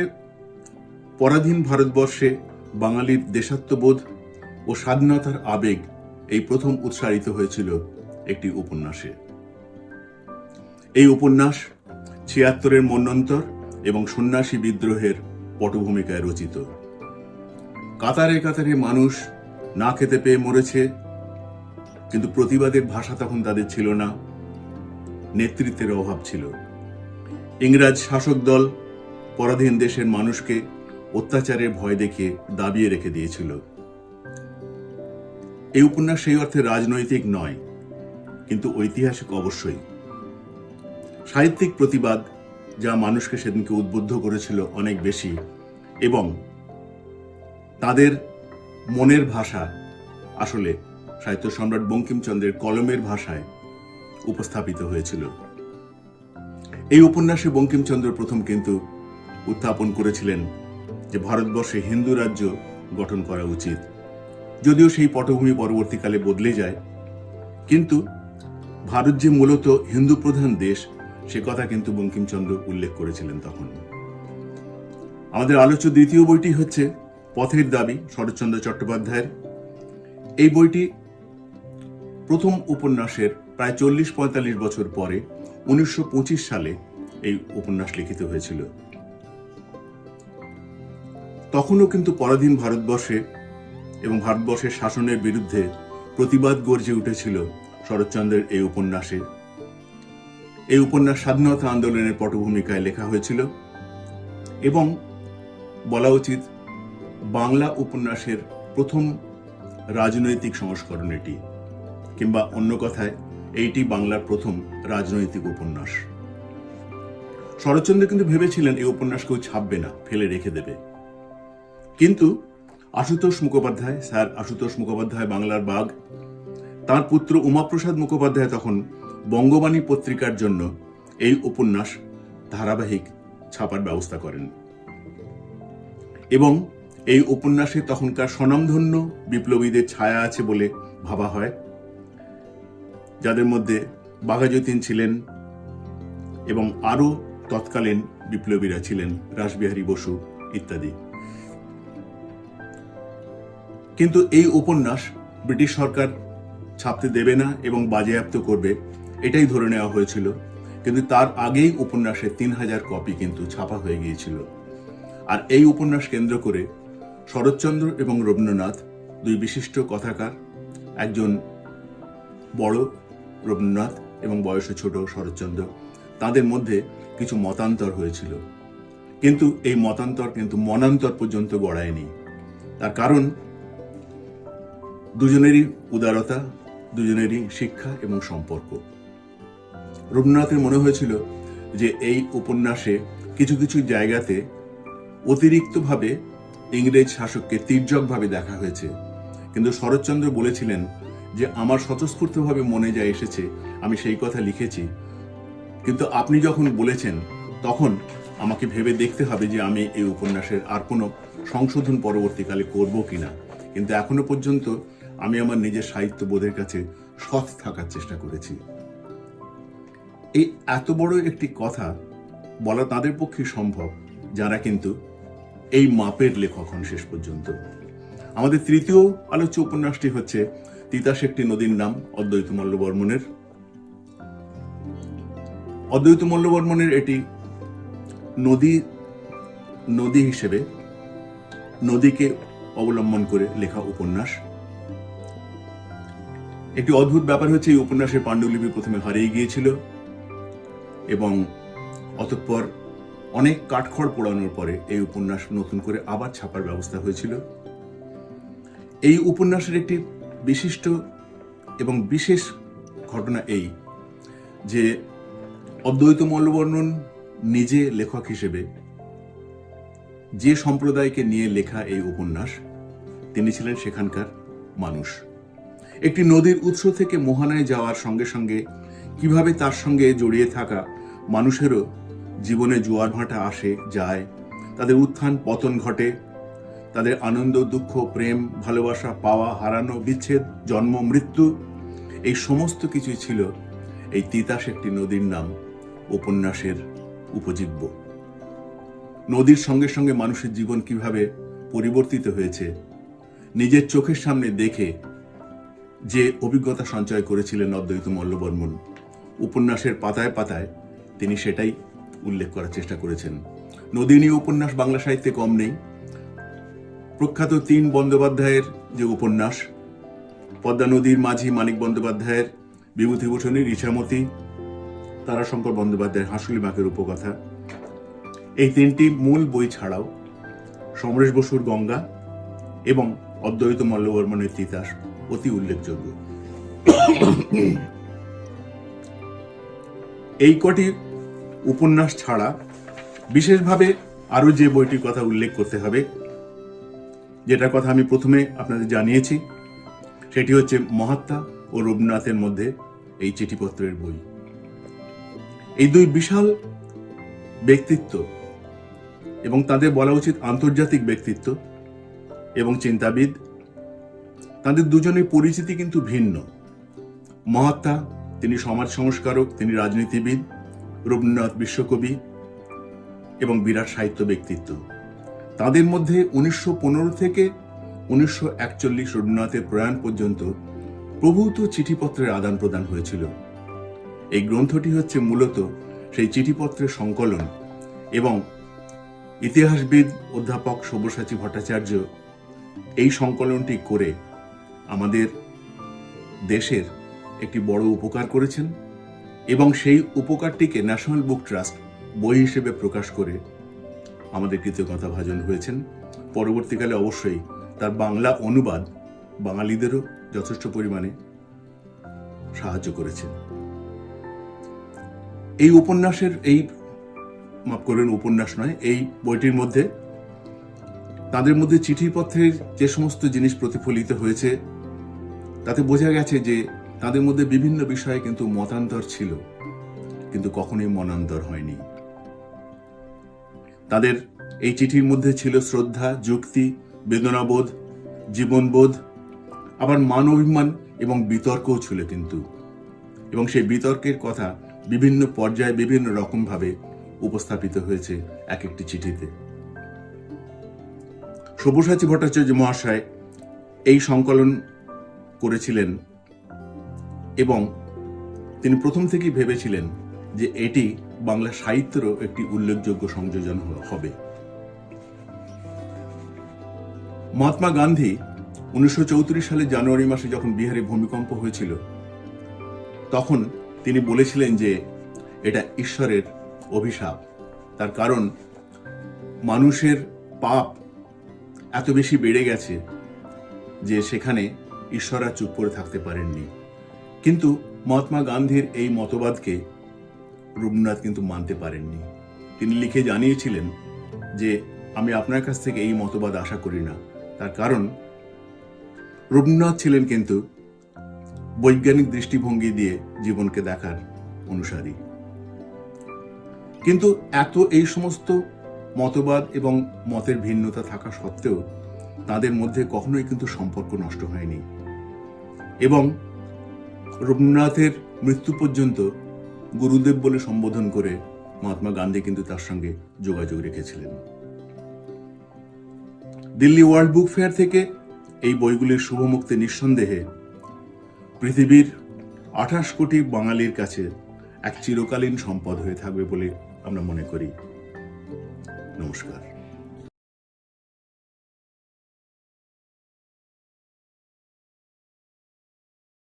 পরাধীন ভারতবর্ষে বাঙালির দেশাত্মবোধ ও স্বাধীনতার আবেগ এই প্রথম উৎসারিত হয়েছিল একটি উপন্যাসে। এই উপন্যাস 76-এর মন্বন্তর এবং সন্ন্যাসী বিদ্রোহের পটভূমিকায় রচিত। কাতারে কাতারে মানুষ না খেতে পেয়ে মরেছে, কিন্তু প্রতিবাদের ভাষা তখন তাদের ছিল না, নেতৃত্বের অভাব ছিল। ইংরেজ শাসক দল পরাধীন দেশের মানুষকে অত্যাচারের ভয় দেখিয়ে দাবিয়ে রেখে দিয়েছিল। এই উপন্যাস সেই অর্থে রাজনৈতিক নয়, কিন্তু ঐতিহাসিক অবশ্যই। সাহিত্যিক প্রতিবাদ যা মানুষকে সেদিনকে উদ্বুদ্ধ করেছিল অনেক বেশি, এবং তাদের মনের ভাষা আসলে সাহিত্য সম্রাট বঙ্কিমচন্দ্রের কলমের ভাষায় উপস্থাপিত হয়েছিল। এই উপন্যাসে বঙ্কিমচন্দ্র প্রথম কিন্তু উত্থাপন করেছিলেন যে ভারতবর্ষে হিন্দু রাজ্য গঠন করা উচিত। যদিও সেই পটভূমি পরবর্তীকালে বদলে যায়, কিন্তু ভারত যে মূলত হিন্দু প্রধান দেশ সে কথা কিন্তু বঙ্কিমচন্দ্র উল্লেখ করেছিলেন তখন। আমাদের আলোচ্য দ্বিতীয় বইটি হচ্ছে পথের দাবি, শরৎচন্দ্র চট্টোপাধ্যায়ের। এই বইটি প্রথম উপন্যাসের প্রায় 40-45 বছর পরে 1925 সালে এই উপন্যাস লিখিত হয়েছিল। তখনও কিন্তু পরাধীন ভারতবর্ষে এবং ভারতবর্ষের শাসনের বিরুদ্ধে প্রতিবাদ গর্জে উঠেছিল শরৎচন্দ্রের এই উপন্যাসে। এই উপন্যাস স্বাধীনতা আন্দোলনের পটভূমিকায় লেখা হয়েছিল এবং বলা উচিত বাংলা উপন্যাসের প্রথম রাজনৈতিক সংস্করণ এটি, কিংবা অন্য কথায় এইটি বাংলার প্রথম রাজনৈতিক উপন্যাস। শরৎচন্দ্র কিন্তু ভেবেছিলেন এই উপন্যাস কেউ ছাপবে না, ফেলে রেখে দেবে, কিন্তু আশুতোষ মুখোপাধ্যায়, স্যার আশুতোষ মুখোপাধ্যায় বাংলার বাঘ, তার পুত্র উমাপ্রসাদ মুখোপাধ্যায় তখন বঙ্গবাণী পত্রিকার জন্য এই উপন্যাস ধারাবাহিক ছাপার ব্যবস্থা করেন এবং এই উপন্যাসে তখনকার স্বনামধন্য বিপ্লবীদের ছায়া আছে বলে ভাবা হয়, যাদের মধ্যে বাঘাযতীন ছিলেন এবং আরো তৎকালীন বিপ্লবীরা ছিলেন, রাসবিহারী বসু ইত্যাদি। কিন্তু এই উপন্যাস ব্রিটিশ সরকার ছাপতে দেবে না এবং বাজেয়াপ্ত করবে, এটাই ধরে নেওয়া হয়েছিল। কিন্তু তার আগেই উপন্যাসের 3000 কপি কিন্তু ছাপা হয়ে গিয়েছিল। আর এই উপন্যাস কেন্দ্র করে শরৎচন্দ্র এবং রবীন্দ্রনাথ, দুই বিশিষ্ট কথাকার, একজন বড় রবীন্দ্রনাথ এবং বয়সে ছোট শরৎচন্দ্র, তাদের মধ্যে কিছু মতান্তর হয়েছিল। কিন্তু এই মতান্তর কিন্তু মনান্তর পর্যন্ত গড়ায়নি। তার কারণ দুজনেরই উদারতা, দুজনেরই শিক্ষা এবং সম্পর্ক। রবীন্দ্রনাথের মনে হয়েছিল যে এই উপন্যাসে কিছু কিছু জায়গাতে অতিরিক্তভাবে ইংরেজ শাসককে তির্যকভাবে দেখা হয়েছে। কিন্তু শরৎচন্দ্র বলেছিলেন যে আমার স্বতঃস্ফূর্তভাবে মনে যা এসেছে আমি সেই কথা লিখেছি, কিন্তু আপনি যখন বলেছেন তখন আমাকে ভেবে দেখতে হবে যে আমি এই উপন্যাসের আর কোনো সংশোধন পরবর্তীকালে করব কিনা। কিন্তু এখনো পর্যন্ত আমি আমার নিজের সাহিত্যবোধের কাছে সৎ থাকার চেষ্টা করেছি। এই এত বড় একটি কথা বলা তাদের পক্ষে সম্ভব যারা কিন্তু এই মাপের লেখক হন শেষ পর্যন্ত। আমাদের তৃতীয় আলোচ্য উপন্যাসটি হচ্ছে তিতাস একটি নদীর নাম, অদ্বৈত মল্লবর্মণের। অদ্বৈত মল্লবর্মণের এটি নদী হিসেবে, নদীকে অবলম্বন করে লেখা উপন্যাস। একটি অদ্ভুত ব্যাপার হচ্ছে এই উপন্যাসের পাণ্ডুলিপি প্রথমে হারিয়ে গিয়েছিল এবং অতঃপর অনেক কাঠখড় পোড়ানোর পরে এই উপন্যাস নতুন করে আবার ছাপার ব্যবস্থা হয়েছিল। এই উপন্যাসের একটি বিশিষ্ট এবং বিশেষ ঘটনা এই যে অদ্বৈত মল্লবর্মণ নিজে লেখক হিসেবে যে সম্প্রদায়কে নিয়ে লেখা এই উপন্যাস, তিনি ছিলেন সেখানকার মানুষ। একটি নদীর উৎস থেকে মোহনায় যাওয়ার সঙ্গে সঙ্গে কিভাবে তার সঙ্গে জড়িয়ে থাকা মানুষেরও জীবনে জোয়ার ভাটা আসে যায়, তাদের উত্থান পতন ঘটে, তাদের আনন্দ, দুঃখ, প্রেম, ভালোবাসা, পাওয়া, হারানো, বিচ্ছেদ, জন্ম, মৃত্যু, এই সমস্ত কিছুই ছিল এই তিতাস একটি নদীর নাম উপন্যাসের উপজীব্য। নদীর সঙ্গে সঙ্গে মানুষের জীবন কিভাবে পরিবর্তিত হয়েছে নিজের চোখের সামনে দেখে যে অভিজ্ঞতা সঞ্চয় করেছিলেন অদ্বৈত মল্লবর্মণ, উপন্যাসের পাতায় পাতায় তিনি সেটাই উল্লেখ করার চেষ্টা করেছেন। নদী নিয়ে উপন্যাস বাংলা সাহিত্যে কম নেই। প্রখ্যাত 3 বন্দ্যোপাধ্যায়ের যে উপন্যাস, পদ্মা নদীর মাঝি মানিক বন্দ্যোপাধ্যায়ের বিভূতিভূষণের ইছামতি, তারাশঙ্কর বন্দ্যোপাধ্যায়ের হাঁসুলি মাকের উপকথা, এই 3টি মূল বই ছাড়াও সমরেশ বসুর গঙ্গা এবং অদ্বৈত মল্লবর্মণের তিতাস অতি উল্লেখযোগ্য। এই কটি উপন্যাস ছাড়া বিশেষভাবে আরো যে বইটির কথা উল্লেখ করতে হবে, যেটার কথা আমি প্রথমে আপনাদের জানিয়েছি, সেটি হচ্ছে মহাত্মা ও রবীন্দ্রনাথের মধ্যে এই চিঠিপত্রের বই। এই দুই বিশাল ব্যক্তিত্ব এবং তাদের বলা উচিত আন্তর্জাতিক ব্যক্তিত্ব এবং চিন্তাবিদ, তাদের দুজনের পরিচিতি কিন্তু ভিন্ন। মহাত্মা তিনি সমাজ সংস্কারক, তিনি রাজনীতিবিদ, রবীন্দ্রনাথ বিশ্বকবি এবং বিরাট সাহিত্য ব্যক্তিত্ব। তাদের মধ্যে 1915 থেকে 1941 রবীন্দ্রনাথের প্রয়াণ পর্যন্ত প্রভূত চিঠিপত্রের আদান প্রদান হয়েছিল। এই গ্রন্থটি হচ্ছে মূলত সেই চিঠিপত্রের সংকলন এবং ইতিহাসবিদ অধ্যাপক সব্যসাচী ভট্টাচার্য এই সংকলনটি করে আমাদের দেশের একটি বড় উপকার করেছেন এবং সেই উপকারটিকে ন্যাশনাল বুক ট্রাস্ট বই হিসেবে প্রকাশ করে আমাদের কৃতজ্ঞতা ভাজন হয়েছেন। পরবর্তীকালে অবশ্যই তার বাংলা অনুবাদ বাঙালিদেরও যথেষ্ট পরিমাণে সাহায্য করেছে। এই উপন্যাসের উপন্যাস নয়, এই বইটির মধ্যে তাদের মধ্যে চিঠিপত্রের যে সমস্ত জিনিস প্রতিফলিত হয়েছে তাতে বোঝা গেছে যে তাদের মধ্যে বিভিন্ন বিষয়ে কিন্তু মতান্তর ছিল, কিন্তু কখনোই মনান্তর হয়নি। তাদের এই চিঠির মধ্যে ছিল শ্রদ্ধা, যুক্তি, বেদনাবোধ, জীবনবোধ, আবার মান অভিমান এবং বিতর্কও ছিল কিন্তু, এবং সেই বিতর্কের কথা বিভিন্ন পর্যায়ে বিভিন্ন রকম ভাবে উপস্থাপিত হয়েছে এক একটি চিঠিতে। সব্যসাচী ভট্টাচার্য মহাশয় এই সংকলন করেছিলেন এবং তিনি প্রথম থেকেই ভেবেছিলেন যে এটি বাংলা সাহিত্যেরও একটি উল্লেখযোগ্য সংযোজন হবে। মহাত্মা গান্ধী 1934 সালের জানুয়ারি মাসে যখন বিহারে ভূমিকম্প হয়েছিল, তখন তিনি বলেছিলেন যে এটা ঈশ্বরের অভিশাপ। তার কারণ মানুষের পাপ এত বেশি বেড়ে গেছে যে সেখানে ঈশ্বর আর চুপ করে থাকতে পারেননি। কিন্তু মহাত্মা গান্ধীর এই মতবাদকে রবীন্দ্রনাথ কিন্তু মানতে পারেননি। তিনি লিখে জানিয়েছিলেন যে আমি আপনার কাছ থেকে এই মতবাদ আশা করি না। তার কারণ রবীন্দ্রনাথ ছিলেন কিন্তু বৈজ্ঞানিক দৃষ্টিভঙ্গি দিয়ে জীবনকে দেখার অনুসারী। কিন্তু এত এই সমস্ত মতবাদ এবং মতের ভিন্নতা থাকা সত্ত্বেও তাদের মধ্যে কখনোই কিন্তু সম্পর্ক নষ্ট হয়নি এবং রবীন্দ্রনাথের মৃত্যু পর্যন্ত গুরুদেব বলে সম্বোধন করে মহাত্মা গান্ধী কিন্তু তার সঙ্গে যোগাযোগ রেখেছিলেন। দিল্লি ওয়ার্ল্ড বুক ফেয়ার থেকে এই বইগুলির শুভমুক্তি নিঃসন্দেহে পৃথিবীর 28 কোটি বাঙালির কাছে এক চিরকালীন সম্পদ হয়ে থাকবে বলে আমরা মনে করি। নমস্কার।